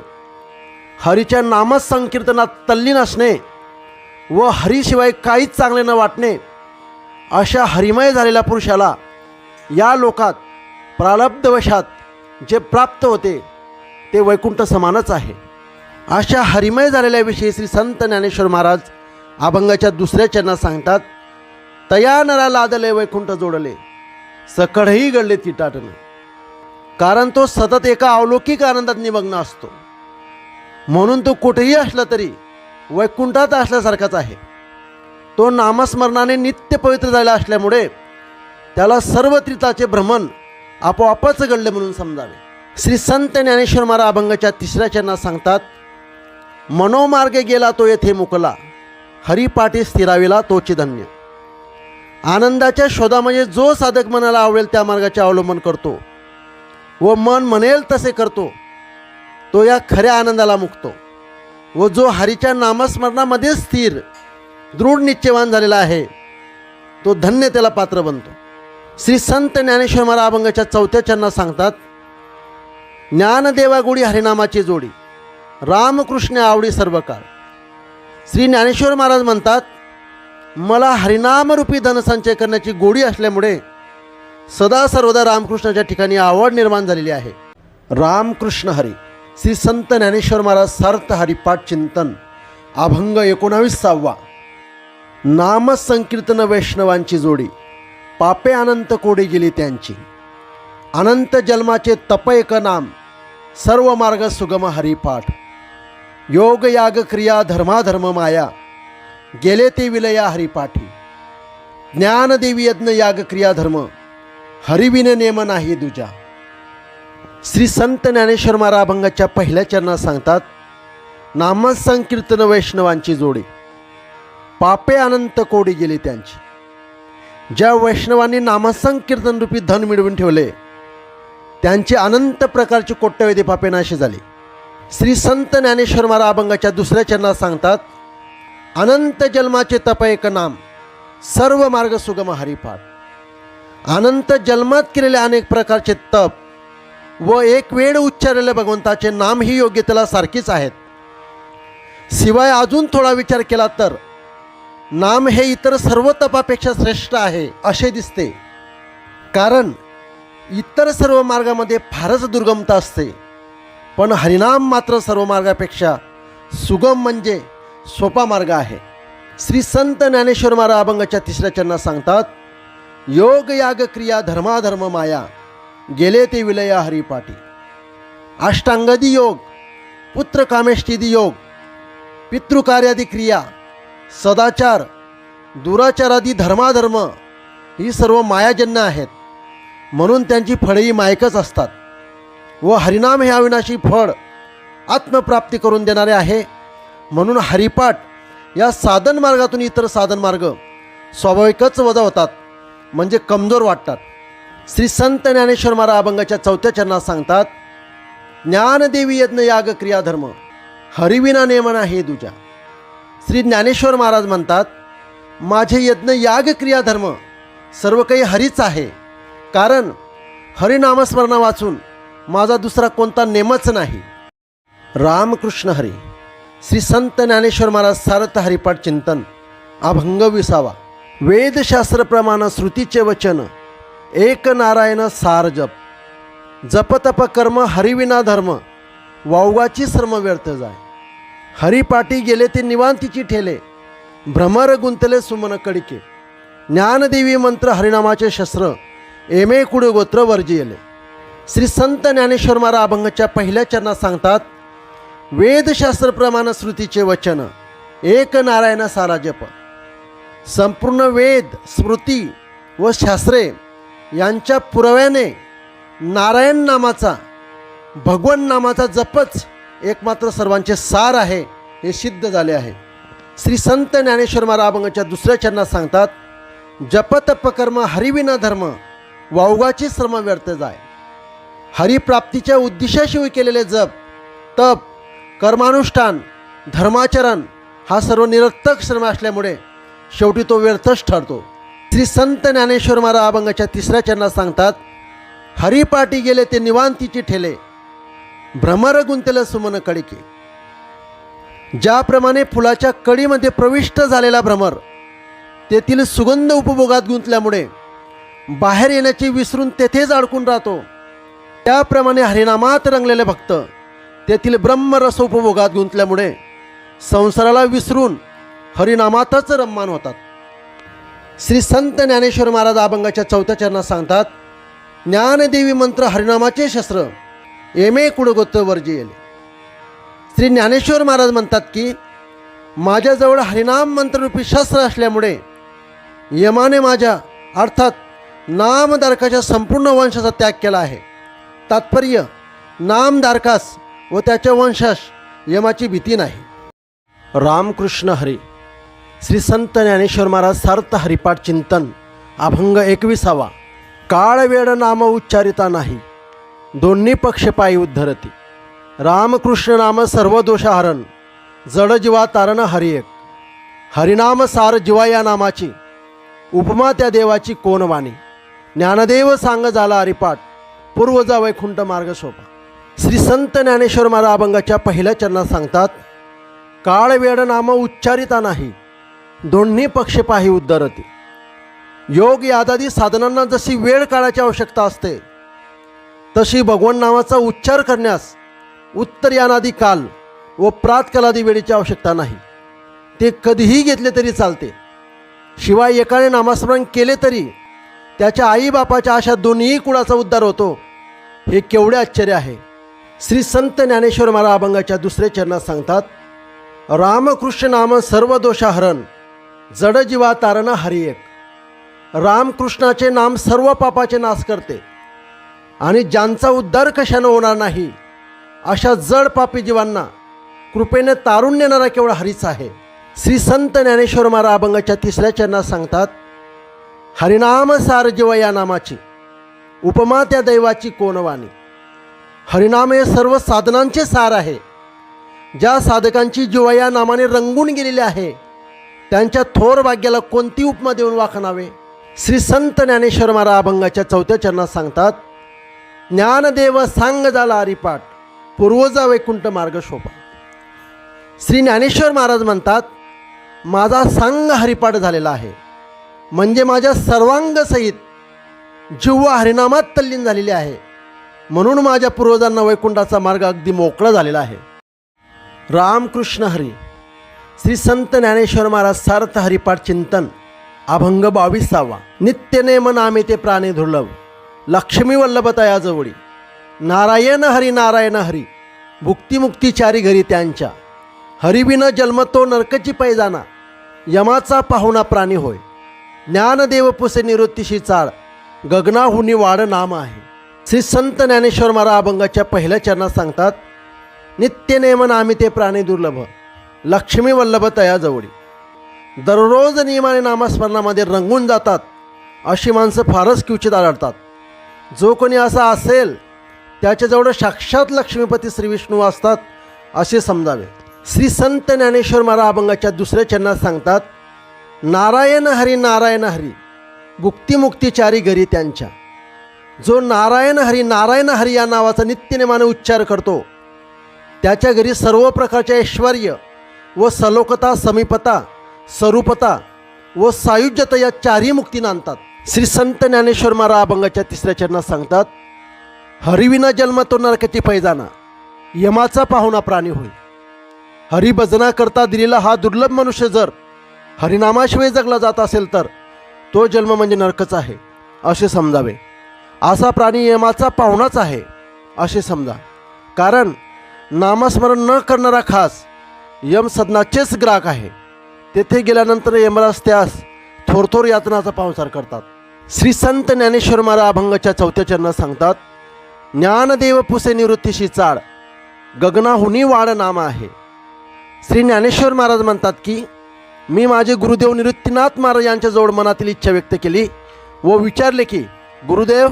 A: हरीच्या नामसंकीर्तनात तल्लीन असणे व हरीशिवाय काहीच चांगले न वाटणे, अशा हरिमय झालेल्या पुरुषाला या लोकात प्रारब्धवशात जे प्राप्त होते ते वैकुंठ समानच आहे. अशा हरिमय झालेल्या विषयी श्री संत ज्ञानेश्वर महाराज अभंगाच्या दुसऱ्या चरणात सांगतात, तया नरा लादले वैकुंठ जोडले, सकळही घडले तिटाटन. कारण तो सतत एका अलौकिक आनंदात निमग्न असतो, म्हणून तो कुठेही असला तरी वैकुंठात असल्यासारखाच आहे. तो नामस्मरणाने नित्य पवित्र झालेला असल्यामुळे त्याला सर्व तीर्थाचे भ्रमण आपोआपच घडले म्हणून समजावे. श्री संत ज्ञानेश्वर महाराज अभंगाच्या तिसऱ्या चरणात सांगतात, मनोमार्गे गेला तो येथे मुकला, हरिपाठी स्थिराविला तोची धन्य. आनंदाच्या शोधामध्ये जो साधक मनाला आवडेल त्या मार्गाचे अवलंबन करतो व मन म्हणेल तसे करतो, तो या खऱ्या आनंदाला मुक्तो. व जो हरीच्या नामस्मरणामध्ये स्थिर दृढ निश्चयवान झालेला आहे, तो धन्य त्याला पात्र बनतो. श्री संत ज्ञानेश्वर महाराज अभंगाच्या चौथ्या चरणात सांगतात, ज्ञानदेवा गुडी हरिनामाची जोडी, रामकृष्ण आवडी सर्व काळ. श्री ज्ञानेश्वर महाराज म्हणतात, मला हरिनामरूपी धनसंचय करण्याची गोडी असल्यामुळे सदा सर्वदा रामकृष्णाच्या ठिकाणी आवड निर्माण झालेली आहे. रामकृष्ण हरी. श्री संत ज्ञानेश्वर महाराज सार्थ हरिपाठ चिंतन अभंग 19वा. नामसंकीर्तन वैष्णवांची जोडी, पापे अनंत कोडी गेली त्यांची. अनंत जन्माचे तप एक नाम, सर्व मार्ग सुगम हरिपाठ. योग याग क्रिया धर्माधर्म माया, गेले ते विलया हरिपाठी. ज्ञानदेवी यज्ञ याग क्रिया धर्म, हरिविन नेम नाही दुजा. श्री संत ज्ञानेश्वर महाराज अभंगाच्या पहिल्या चरणात सांगतात, नामसंकीर्तन वैष्णवांची जोडी, पापे अनंत कोडी गेली त्यांची. ज्या वैष्णवांनी नामसंकीर्तन रूपी धन मिळवून ठेवले, त्यांची अनंत प्रकारची कोट्यवधी पापे नाशी झाली. श्री संत ज्ञानेश्वर महाराज अभंगाच्या दुसऱ्या चरणात सांगतात, अनंत जन्माचे तप एक नाम, सर्व मार्ग सुगम हरिपाठ. अनंत जन्मात केलेले अनेक प्रकारचे तप व एक वेळ उच्चारलेले भगवंताचे नाम ही योग्यतेला सारखीच आहेत. शिवाय अजून थोडा विचार केला तर नाम हे इतर सर्व तपापेक्षा श्रेष्ठ आहे असे दिसते. कारण इतर सर्व मार्गामध्ये फारच दुर्गमता असते, पण हरिनाम मात्र सर्व मार्गापेक्षा सुगम म्हणजे सोपा मार्ग आहे. श्री संत ज्ञानेश्वर महाराज अभंगाच्या तिसऱ्या चरणात सांगतात, योग याग क्रिया धर्माधर्म माया, गेले ते विलया हरिपाठी. अष्टांगादी योग, पुत्र कामेष्टीदी योग, पितृकार्यादी क्रिया, सदाचार, दुराचारादी धर्माधर्म ही सर्व मायाजन्य आहेत, म्हणून त्यांची फळेही मायकच असतात. व हरिनाम हे अविनाशी फळ आत्मप्राप्ती करून देणारे आहे, म्हणून हरिपाठ या साधन मार्गातून इतर साधन मार्ग स्वाभाविकच वजा होतात, म्हणजे कमजोर वाटतात. श्री संत ज्ञानेश्वर महाराज अभंगाच्या चौथ्या चरणात सांगतात, ज्ञानदेवी यज्ञ याग क्रिया धर्म, हरिविना नेम नाही दुजा. श्री ज्ञानेश्वर महाराज म्हणतात, माझे यज्ञ याग क्रिया धर्म सर्व काही हरीच आहे, कारण हरिनामस्मरणा वाचून माझा दुसरा कोणता नेमच नाही. रामकृष्ण हरी. श्री संत ज्ञानेश्वर महाराज सार्थ हरिपाठ चिंतन अभंग 20वा. वेदशास्त्रप्रमाण श्रुतीचे वचन, एक नारायण सार जप. जपतप कर्म हरिविना धर्म, वावगाची श्रम व्यर्थ जाय. हरिपाठी गेले ते निवांतीची ठेले, भ्रमर गुंतले सुमन कडिके. ज्ञानदेवी मंत्र हरिनामाचे शस्त्र, एमे कुडे गोत्र वर्जियले. श्री संत ज्ञानेश्वर महाराज अभंगाच्या पहिल्या चरणात सांगतात, वेदशास्त्रप्रमाण श्रुतीचे वचन, एक नारायण सारा जप. संपूर्ण वेद, स्मृती व शास्त्रे यांच्या पुराव्याने नारायण नामाचा, भगवन नामाचा जपच एकमात्र सर्वांचे सार आहे हे सिद्ध झाले आहे. श्री संत ज्ञानेश्वर महाराज अभंगाच्या दुसऱ्या चरणात सांगतात, जपतप कर्म हरिविना धर्म, वावगाची श्रम व्यर्थ जाय. हरिप्राप्तीच्या उद्देशाशिवाय केलेले जप, तप, कर्मानुष्ठान, धर्माचरण हा सर्व निरर्थक श्रम असल्यामुळे शेवटी तो व्यर्थच ठरतो. श्री संत ज्ञानेश्वर महाराज अभंगाच्या तिसऱ्या चरणात सांगतात, हरिपाठी गेले ते निवांतीची ठेले, भ्रमर गुंतले सुमन कडिके. ज्याप्रमाणे फुलाच्या कळीमध्ये प्रविष्ट झालेला भ्रमर तेथील सुगंध उपभोगात गुंतल्यामुळे बाहेर येण्याचे विसरून तेथेच अडकून राहतो, त्याप्रमाणे हरिनामात रंगलेले भक्त तेथील ब्रह्मरस उपभोगात गुंतल्यामुळे संसाराला विसरून हरिनामातच रममाण होतात. श्री संत ज्ञानेश्वर महाराज अभंगाच्या 4थ्या चरणात सांगतात, ज्ञानदेवी मंत्र हरिनामाचे शस्त्र एमे कुडगोत वर्जिले. श्री ज्ञानेश्वर महाराज म्हणतात की माझ्याजवळ हरिनाम मंत्ररूपी शस्त्र असल्यामुळे यमाने माझ्या अर्थात नामधारकाच्या संपूर्ण वंशाचा त्याग केला आहे. तात्पर्य, नामधारकास व त्याच्या वंशास यमाची भीती नाही. रामकृष्ण हरी. श्री संत ज्ञानेश्वर महाराज सार्थ हरिपाठ चिंतन अभंग 21. काळ वेळ नाम उच्चारिता नाही, दोन्ही पक्ष पायी उद्धरती. रामकृष्ण नाम सर्व दोषहरण, जड जीवा तारण हरी एक. हरिनाम सार जीवा या नामाची, उपमा त्या देवाची कोण वाणी. ज्ञानदेव सांग झाला हरिपाठ, पूर्वजा वैकुंठ मार्ग सोपा. श्री संत ज्ञानेश्वर महाराज अभंगाच्या 1ल्या चरणात सांगतात, काळ वेळ नाम उच्चारिता नाही, दोन्ही पक्ष पाही उद्धरती. योग यादादी साधनांना जशी वेळ काळाची आवश्यकता असते, तशी भगवान नावाचा उच्चार करण्यास उत्तरयानादी काल व प्रातकालादी वेळेची आवश्यकता नाही. ते कधीही घेतले तरी चालते. शिवाय एकाने नामस्मरण केले तरी त्याच्या आईबापाच्या अशा दोन्ही कुळाचा उद्धार होतो. हे केवढे आश्चर्य आहे. श्री संत ज्ञानेश्वर महाराज अभंगाच्या 2ऱ्या चरणात सांगतात, रामकृष्ण नाम सर्व दोषाहरण, जड जीवा तारण हरी एक. रामकृष्णाचे नाम सर्व पापाचे नाश करते आणि ज्यांचा उद्धार कशानं होणार नाही अशा जड पापी जीवांना कृपेने तारून नेणारा केवळ हरीच आहे. श्री संत ज्ञानेश्वर महाराज अभंगाच्या 3ऱ्या चरणात सांगतात, हरिनाम सार जीव या नामाची, उपमा त्या दैवाची कोण वाणी. हरिनाम हे सर्व साधनांचे सार आहे. ज्या साधकांची जीव या नामाने रंगून गेलेली आहे त्यांच्या थोर भाग्याला कोणती उपमा देऊन वाखणावे. श्री संत ज्ञानेश्वर महाराज अभंगाच्या 4थ्या चरणात सांगतात, ज्ञानदेव सांग झाला हरिपाठ, पूर्वजा वैकुंठ मार्ग शोभा. श्री ज्ञानेश्वर महाराज म्हणतात, माझा सांग हरिपाठ झालेला आहे, म्हणजे माझ्या सर्वांग सहित जीव हरिनामात तल्लीन झालेली आहे. म्हणून माझ्या पूर्वजांना वैकुंठाचा मार्ग अगदी मोकळा झालेला आहे. रामकृष्ण हरी. श्री संत ज्ञानेश्वर महाराज सार्थ हरिपाठ चिंतन अभंग 22. नित्यनेम नामे ते प्राणी दुर्लभ, लक्ष्मी वल्लभतया जवळी. नारायण हरी नारायण हरी, भुक्तिमुक्तिचारी घरी त्यांच्या. हरिविन जन्मतो नरकची पैजाना, यमाचा पाहुणा प्राणी होय. ज्ञानदेव पुसे निवृत्तीशी चाळ, गगनाहुनी वाड नाम आहे. श्री संत ज्ञानेश्वर महाराज अभंगाच्या 1ल्या चरणात सांगतात, नित्यनेम नामे ते प्राणी दुर्लभ, लक्ष्मी वल्लभतया जवळी. दररोज नियमाने नामस्मरणामध्ये रंगून जातात अशी माणसं फारच क्वचित आढळतात. जो कोणी असा असेल त्याच्याजवळ साक्षात लक्ष्मीपती श्री विष्णू असतात असे समजावे. श्री संत ज्ञानेश्वर महाराज अभंगाच्या 2ऱ्या चरणात सांगतात, नारायण हरी, भुक्तिमुक्तिचारी घरी त्यांच्या. जो नारायण हरी या नावाचा नित्यनेमाने उच्चार करतो त्याच्या घरी सर्व प्रकारचे ऐश्वर्य व सलोकता, समीपता, स्वरूपता व सायुज्यता या 4ही मुक्ती नांदतात. श्री संत ज्ञानेश्वर महाराज अभंगाच्या 3ऱ्या चरणात सांगतात, हरिविना जन्म तो नरकची पैजाना, यमाचा पाहुणा प्राणी होय. हरिभजना करता दिलेला हा दुर्लभ मनुष्य जर हरिनामाशिवाय जगला जात असेल तर तो जन्म म्हणजे नरकच आहे असे समजावे. असा प्राणी यमाचा पाहुणाच आहे असे समजा. कारण नामस्मरण न करणारा खास यम सदनाचेच ग्राहक आहे. तेथे गेल्यानंतर यमराज त्यास थोरथोर यातनाचा पावसार करतात. श्री संत ज्ञानेश्वर महाराज अभंगाच्या 4थ्या चरणात सांगतात, ज्ञानदेव पुसे निवृत्तीशी चाळ, गगनाहुनी वाड नाम आहे. श्री ज्ञानेश्वर महाराज म्हणतात की मी माझे गुरुदेव निवृत्तीनाथ महाराज यांच्याजवळ मनातील इच्छा व्यक्त केली व विचारले की गुरुदेव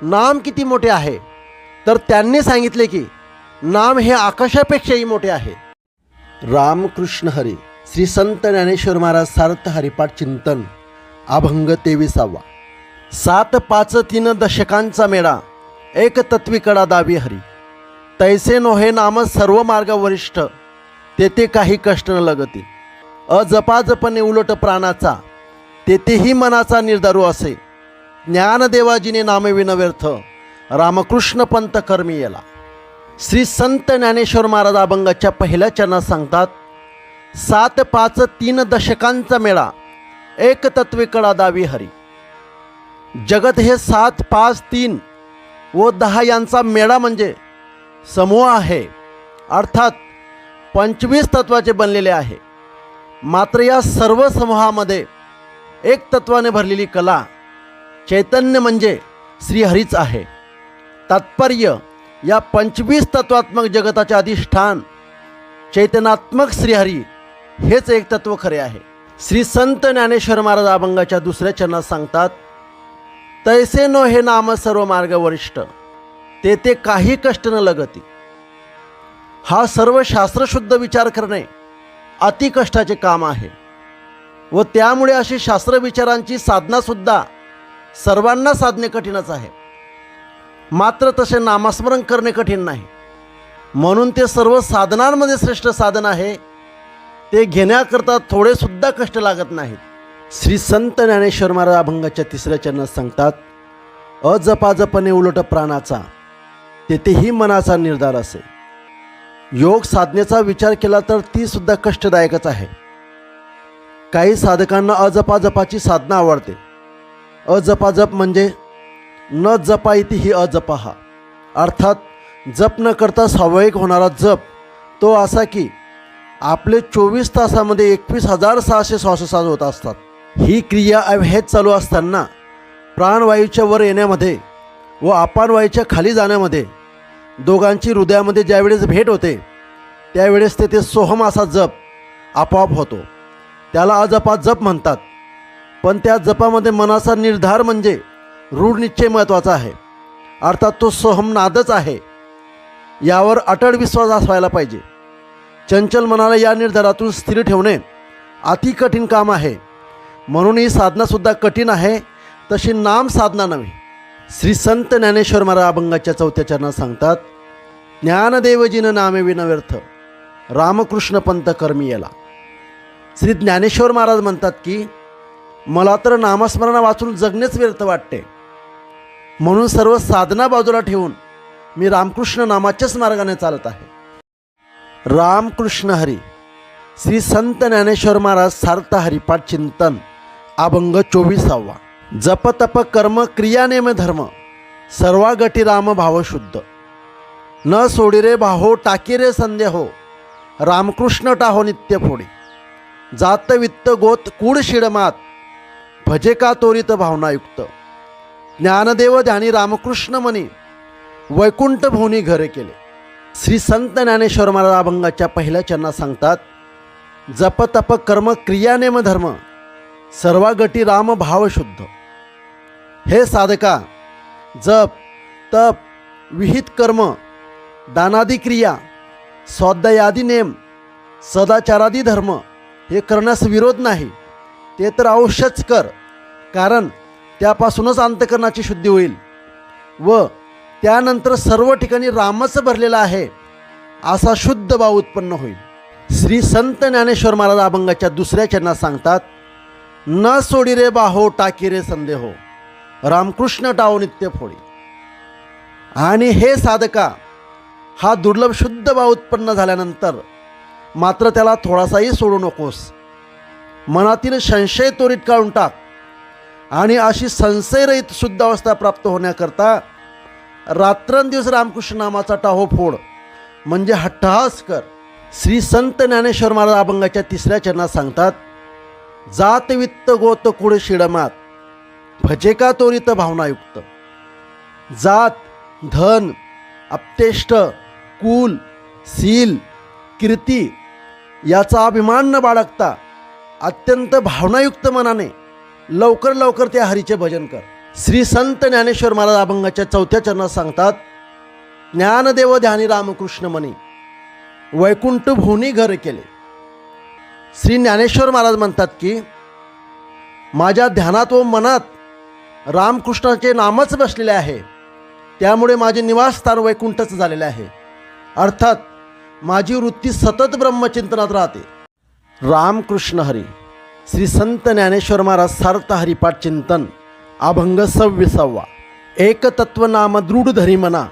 A: नाम किती मोठे आहे. तर त्यांनी सांगितले की नाम हे आकाशापेक्षाही मोठे आहे. रामकृष्ण हरी. श्री संत ज्ञानेश्वर महाराज सार्थ हरिपाठ चिंतन अभंग 23. 7-5-3 दशकांचा मेळा, एक तत्विकडा दावी हरी. तैसे नोहे नाम सर्व मार्ग वरिष्ठ, तेथे काही कष्ट न लगती. अजपाजपणे उलट प्राणाचा, तेथेही मनाचा निर्धारू असे. ज्ञानदेवाजीने नामविन व्यर्थ, रामकृष्ण पंथ कर्मी येला. श्री संत ज्ञानेश्वर महाराज अभंगाच्या पहिल्या चरणात सांगतात, 7-5-3 दशकांचा मेळा, एक तत्विकडा दावी हरी. जगत हे 7-5-3 व 10 यांचा मेळा म्हणजे समूह आहे, अर्थात 25 तत्वाचे बनलेले आहे. मात्र या सर्व समूहामध्ये एक तत्वाने भरलेली कला चैतन्य म्हणजे श्रीहरीच आहे. तात्पर्य, या 25 तत्वात्मक जगताचे अधिष्ठान चैतन्यात्मक श्रीहरी हेच एक तत्व खरे आहे. श्री संत ज्ञानेश्वर महाराज अभंगाच्या दुसऱ्या चरणात सांगतात, तैसे नो हे नाम सर्व मार्ग वरिष्ठ, तेथे काही कष्ट न लगती. हा सर्व शास्त्रशुद्ध विचार करणे अति कष्टाचे काम आहे व त्यामुळे अशी शास्त्रविचारांची साधनासुद्धा सर्वांना साधणे कठीणच आहे. मात्र तसे नामस्मरण करणे कठीण नाही, म्हणून ते सर्व साधनांमध्ये श्रेष्ठ साधन आहे. ते घेण्याकरता थोडेसुद्धा कष्ट लागत नाहीत. श्री संत ज्ञानेश्वर महाराज अभंगाच्या तिसऱ्या चरणात सांगतात, अजपाजपणे उलट प्राणाचा, तेथेही मनाचा निर्धार असे. योग साधनेचा विचार केला तर ती सुद्धा कष्टदायकच आहे. काही साधकांना अजपाजपाची साधना आवडते. अजपाजप म्हणजे न जपा इति ही अजपहा, अर्थात जप न करता स्वाभाविक होणारा जप तो असा की आपले 24 तासामध्ये 21,600 श्वासोच्छ्वास होत असतात. ही क्रिया अवैध चालू असताना प्राणवायूच्या वर येण्यामध्ये व अपानवायूच्या खाली जाण्यामध्ये दोघांची हृदयामध्ये ज्यावेळेस भेट होते त्यावेळेस तेथे सोहम असा जप आपोआप होतो. त्याला अजपा जप म्हणतात. पण त्या जपामध्ये मनाचा निर्धार म्हणजे रूढ निश्चय महत्त्वाचा आहे, अर्थात तो सोहम नादच आहे. यावर अटळ विश्वास असायला पाहिजे. चंचल मनाला या निर्धारातून स्थिर ठेवणे अति कठीण काम आहे. म्हणून ही साधनासुद्धा कठीण आहे, तशी नाम साधना नव्हे. श्री संत ज्ञानेश्वर महाराज अभंगाच्या चौथ्या चरणात सांगतात, ज्ञानदेवजीन नामे विनव्यर्थ, रामकृष्ण पंथ कर्मी याला. श्री ज्ञानेश्वर महाराज म्हणतात की मला तर नामस्मरणा वाचून जगणेच व्यर्थ वाटते, म्हणून सर्व साधना बाजूला ठेवून मी रामकृष्ण नामाच्याच मार्गाने चालत आहे. रामकृष्ण हरी. श्री संत ज्ञानेश्वर महाराज सार्थ हरिपाठ चिंतन अभंग 24वा. जप तप कर्म क्रिया नेम धर्म, सर्वा गटी राम भाव शुद्ध. न सोडी रे भाहो टाकी रे संदेहो, रामकृष्ण टाहो नित्य फोडी. जात वित्त गोत कूड शिडमात, भजे का तोरित भावनायुक्त. ज्ञानदेव ध्यानी रामकृष्ण मनी, वैकुंठ भुवनी घरे केले. श्री संत ज्ञानेश्वर महाराज अभंगाच्या पहिल्या चरणात सांगतात, जप तप कर्म क्रिया नेम धर्म, सर्वा गटी राम भाव शुद्ध. हे साधका, जप तप विहित कर्म दानादी क्रिया स्वाध्यायादी नेम सदाचारादी धर्म हे करण्यास विरोध नाही. ते तर अवश्यच कर, कारण त्यापासूनच अंतःकरणाची शुद्धी होईल व त्यानंतर सर्व ठिकाणी रामच भरलेला आहे असा शुद्ध भाव उत्पन्न होईल. श्री संत ज्ञानेश्वर महाराज अभंगाच्या दुसऱ्या चरणात सांगतात, न सोडी रे बाहो टाकी रे संदेहो, रामकृष्ण टाओ नित्य फोडी. आणि हे साधका, हा दुर्लभ शुद्ध भाव उत्पन्न झाल्यानंतर मात्र त्याला थोडासाही सोडू नकोस. मनातील संशय त्वरित काढून टाक आणि अशी संशयरहित शुद्ध अवस्था प्राप्त होण्याकरता रात्रंदिवस रामकृष्ण नामाचा टाहो फोड, म्हणजे हट्टहास कर. श्री संत ज्ञानेश्वर महाराज अभंगाच्या तिसऱ्या चरणात सांगतात, जात वित्त गोत कुळ शिडमात, भजे का तोरित भावनायुक्त. जात धन अपतेष्ट कुल शील कीर्ती याचा अभिमान न बाळगता अत्यंत भावनायुक्त मनाने लवकर लवकर त्या हरीचे भजन कर. श्री संत ज्ञानेश्वर महाराज अभंगाच्या चौथ्या चरणात सांगतात, ज्ञानदेव ध्यानी रामकृष्ण मनी, वैकुंठ भुवनी घर केले. श्री ज्ञानेश्वर महाराज म्हणतात की माझ्या ध्यानात व मनात रामकृष्णाचे नामच बसलेले आहे, त्यामुळे माझे निवासस्थान वैकुंठच झालेले आहे. अर्थात माझी वृत्ती सतत ब्रह्मचिंतनात राहते. रामकृष्ण हरी. श्री संत ज्ञानेश्वर महाराज सार्थ हरिपाठ चिंतन अभंग 26वा. एक तत्व नाम दृढ धरी मना,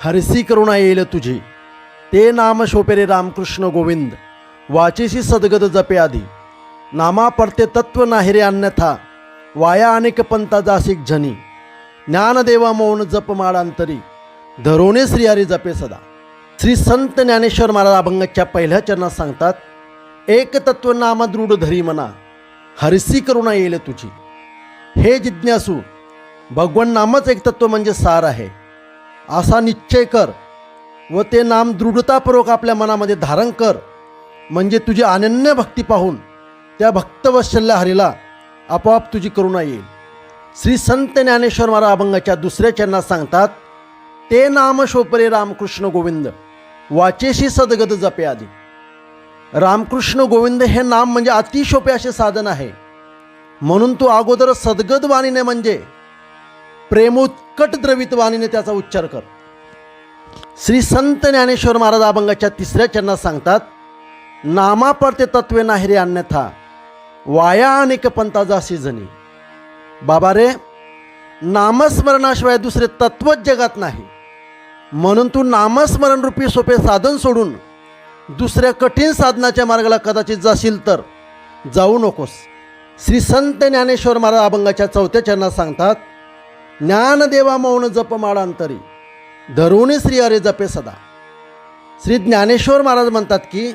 A: हरसी करुणा येईल तुझी. ते नाम शोपे रे रामकृष्ण गोविंद, वाचेशी सद्गत जपे आधी. नामा पडते तत्व नाही रे अन्यथा, वाया अनेक पंथा जासिक झनी. ज्ञानदेवा मौन जप माळांतरी, धरोणे श्रीहरी जपे सदा. श्री संत ज्ञानेश्वर महाराज अभंगाच्या पहिल्या चरणात सांगतात, एक तत्व नाम दृढ धरी मना, हरसी करुणा येईल तुझी. हे जिज्ञासू, भगवान नामच एक तत्व म्हणजे सार आहे असा निश्चय कर व ते नाम दृढतापूर्वक आपल्या मनामध्ये धारण कर. म्हणजे तुझी अनन्य भक्ती पाहून त्या भक्तवत्सल्य हरीला आपोआप तुझी करुणा येईल. श्री संत ज्ञानेश्वर महाराज अभंगाच्या दुसऱ्या चरणात सांगतात, ते नाम शोपरे रामकृष्ण गोविंद, वाचेशी सद्गत जपे आधी. रामकृष्ण गोविंद हे नाम म्हणजे अतिशोपे असे साधन आहे. म्हणून तू अगोदर सद्गत वाणीने म्हणजे प्रेमोत्कट द्रवित वाणीने त्याचा उच्चार कर. श्री संत ज्ञानेश्वर महाराज अभंगाच्या तिसऱ्या चरणात सांगतात, नामा पडते तत्वे नाही रे अन्यथा, वाया अनेक पंथा जासी जनी. बाबा रे, नामस्मरणाशिवाय दुसरे तत्वच जगात नाही. म्हणून तू नामस्मरण रूपी सोपे साधन सोडून दुसऱ्या कठीण साधनाच्या मार्गाला कदाचित जाशील तर जाऊ नकोस. श्री संत ज्ञानेश्वर महाराज अभंगाच्या चौथ्या चरणात सांगतात, ज्ञानदेवा मौन जप माळांतरी, धरुणी श्रीहरी जपे सदा. श्री ज्ञानेश्वर महाराज म्हणतात की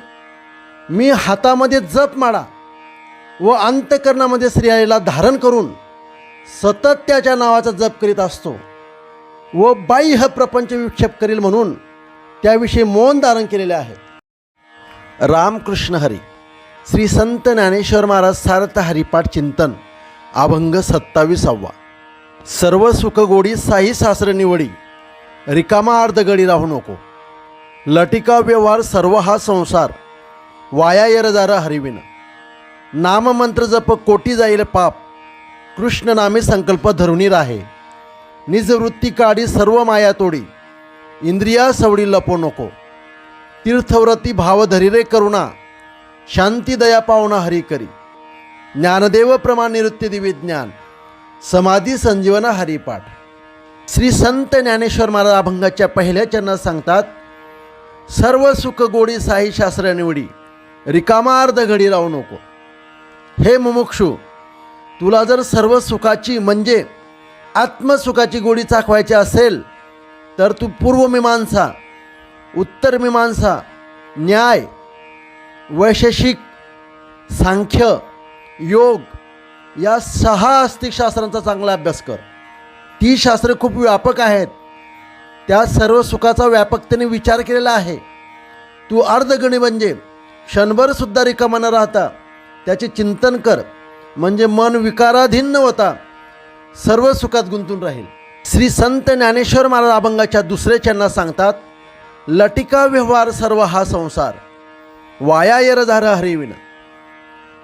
A: मी हातामध्ये जप माळा व अंतकरणामध्ये श्रीहरीला धारण करून सतत त्याच्या नावाचा जप करीत असतो व बाह्य प्रपंच विक्षेप करील म्हणून त्याविषयी मौन धारण केलेले आहे. रामकृष्ण हरी. श्री संत ज्ञानेश्वर महाराज सार्थ हरिपाठ चिंतन अभंग 27वा. सर्व सुखगोडी साई सासर निवडी, रिकामा अर्धगडी राहू नको. लटिका व्यवहार सर्व हा संसार, वाया येरदारा हरिविना. नाममंत्र जप कोटी जाईल पाप, कृष्ण नामे संकल्प धरुणी राहे. निजवृत्ती काढी सर्व माया तोडी, इंद्रिया सवडी लपो नको. तीर्थव्रती भाव धरी रे करुणा, शांती दया पावना हरी करी. ज्ञानदेव प्रमाण निवृत्ती दिव्य ज्ञान, समाधी संजीवना हरिपाठ. श्री संत ज्ञानेश्वर महाराज अभंगाच्या पहिल्या चरणात सांगतात, सर्व सुख गोडी साई शास्त्र निवडी, रिकामा अर्ध घडी राहू नको. हे मुमुक्षू, तुला जर सर्व सुखाची म्हणजे आत्मसुखाची गोडी चाखवायची असेल तर तू पूर्वमीमांसा, उत्तरमीमांसा, न्याय, वैशेषिक, सांख्य, योग या 6 आस्तिक शास्त्रांचा चांगला अभ्यास कर. ती शास्त्रे खूप व्यापक आहेत. त्या सर्व सुखाचा व्यापकतेने विचार केलेला आहे. तू अर्धगणी म्हणजे क्षणभरसुद्धा रिकामा न राहता त्याचे चिंतन कर, म्हणजे मन विकाराधीन न होता सर्व सुखात गुंतून राहील. श्री संत ज्ञानेश्वर महाराज अभंगाच्या दुसऱ्या चरणात सांगतात, लटिका व्यवहार सर्व हा संसार, वाया येरधार हरिविना.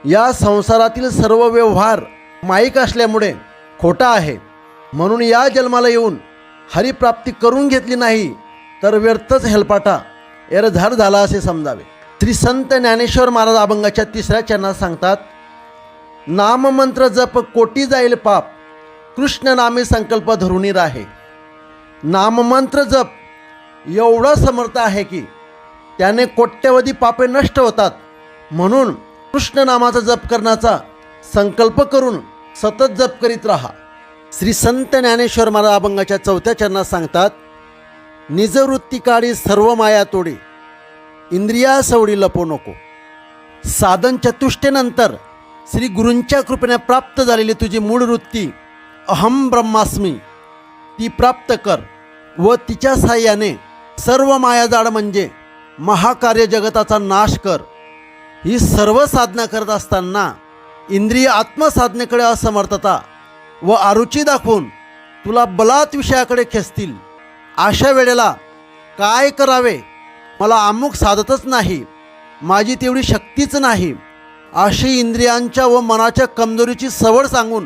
A: या संसारातील सर्व व्यवहार माईक असल्यामुळे खोटा आहे. म्हणून या जन्माला येऊन हरिप्राप्ती करून घेतली नाही तर व्यर्थच हेलपाटा एरझार झाला असे समजावे. श्री संत ज्ञानेश्वर महाराज अभंगाच्या तिसऱ्या चरणात सांगतात, नाममंत्र जप कोटी जाईल पाप, कृष्ण नामे संकल्प धरुणी राहे. नाममंत्र जप एवढा समर्थ आहे की त्याने कोट्यवधी पापे नष्ट होतात. म्हणून कृष्ण नामाचा जप करण्याचा संकल्प करून सतत जप करीत राहा. श्री संत ज्ञानेश्वर महाराज अभंगाच्या चौथ्या चरणात सांगतात, निजवृत्ती काढी सर्व माया तोडी, इंद्रिया सवडी लपो नको. साधन चतुष्टयेनंतर श्री गुरूंच्या कृपेने प्राप्त झालेली तुझी मूळ वृत्ती अहम ब्रह्मास्मी ती प्राप्त कर व तिच्या साह्याने सर्व मायाजाळ म्हणजे महाकार्य जगताचा नाश कर. ही सर्व साधना करत असताना इंद्रिय आत्मसाधनेकडे असमर्थता व अरुची दाखवून तुला बलात् विषयाकडे खेचतील. अशा वेळेला काय करावे, मला अमुक साधतच नाही, माझी तेवढी शक्तीच नाही, अशी इंद्रियांच्या व मनाच्या कमजोरीची सवड सांगून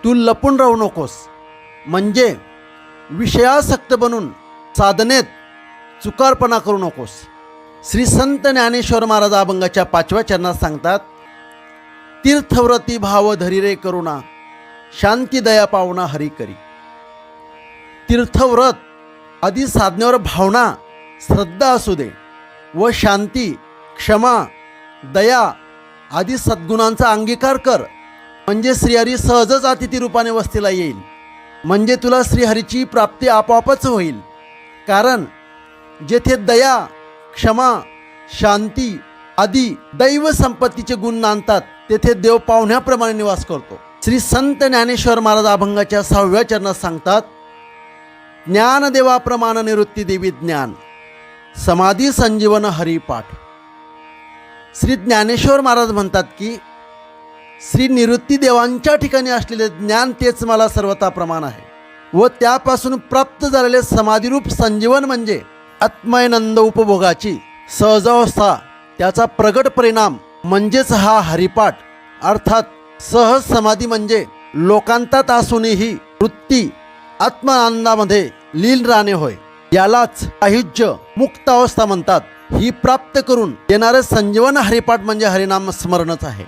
A: तू लपून राहू नकोस. म्हणजे विषयासक्त बनून साधनेत चुकारपणा करू नकोस. श्री संत ज्ञानेश्वर महाराज अभंगाच्या 5व्या चरणात सांगतात, तीर्थव्रती भाव धरी रे करुणा, शांती दया पावना हरी करी. तीर्थव्रत आदी साधनेवर भावना, श्रद्धा असू दे व शांती, क्षमा, दया आदी सद्गुणांचा अंगीकार कर, म्हणजे श्रीहरी सहजच अतिथी रूपाने वस्तीला येईल. म्हणजे तुला श्रीहरीची प्राप्ती आपोआपच होईल. कारण जेथे दया, क्षमा, शांती आदी दैव संपत्तीचे गुण नांदतात तेथे देव पाहुण्याप्रमाणे निवास करतो. श्री संत ज्ञानेश्वर महाराज अभंगाच्या 6व्या चरणात सांगतात, ज्ञानदेवाप्रमाण निवृत्ती देवी ज्ञान, समाधी संजीवन हरिपाठ. श्री ज्ञानेश्वर महाराज म्हणतात की श्री निवृत्ती देवांच्या ठिकाणी असलेले ज्ञान तेच मला सर्वथा प्रमाण आहे व त्यापासून प्राप्त झालेले समाधीरूप संजीवन म्हणजे आत्मयनंद उपभोगाची सहजावस्था, त्याचा प्रगट परिणाम म्हणजेच हा हरिपाठ अर्थात सहज समाधी म्हणजे लोकांतात असूनही वृत्ती आत्मानंदामध्ये लीन राहणे होय. यालाच सायुज्य मुक्त अवस्था म्हणतात. ही प्राप्त करून येणारे संजीवन हरिपाठ म्हणजे हरिनाम स्मरणच आहे.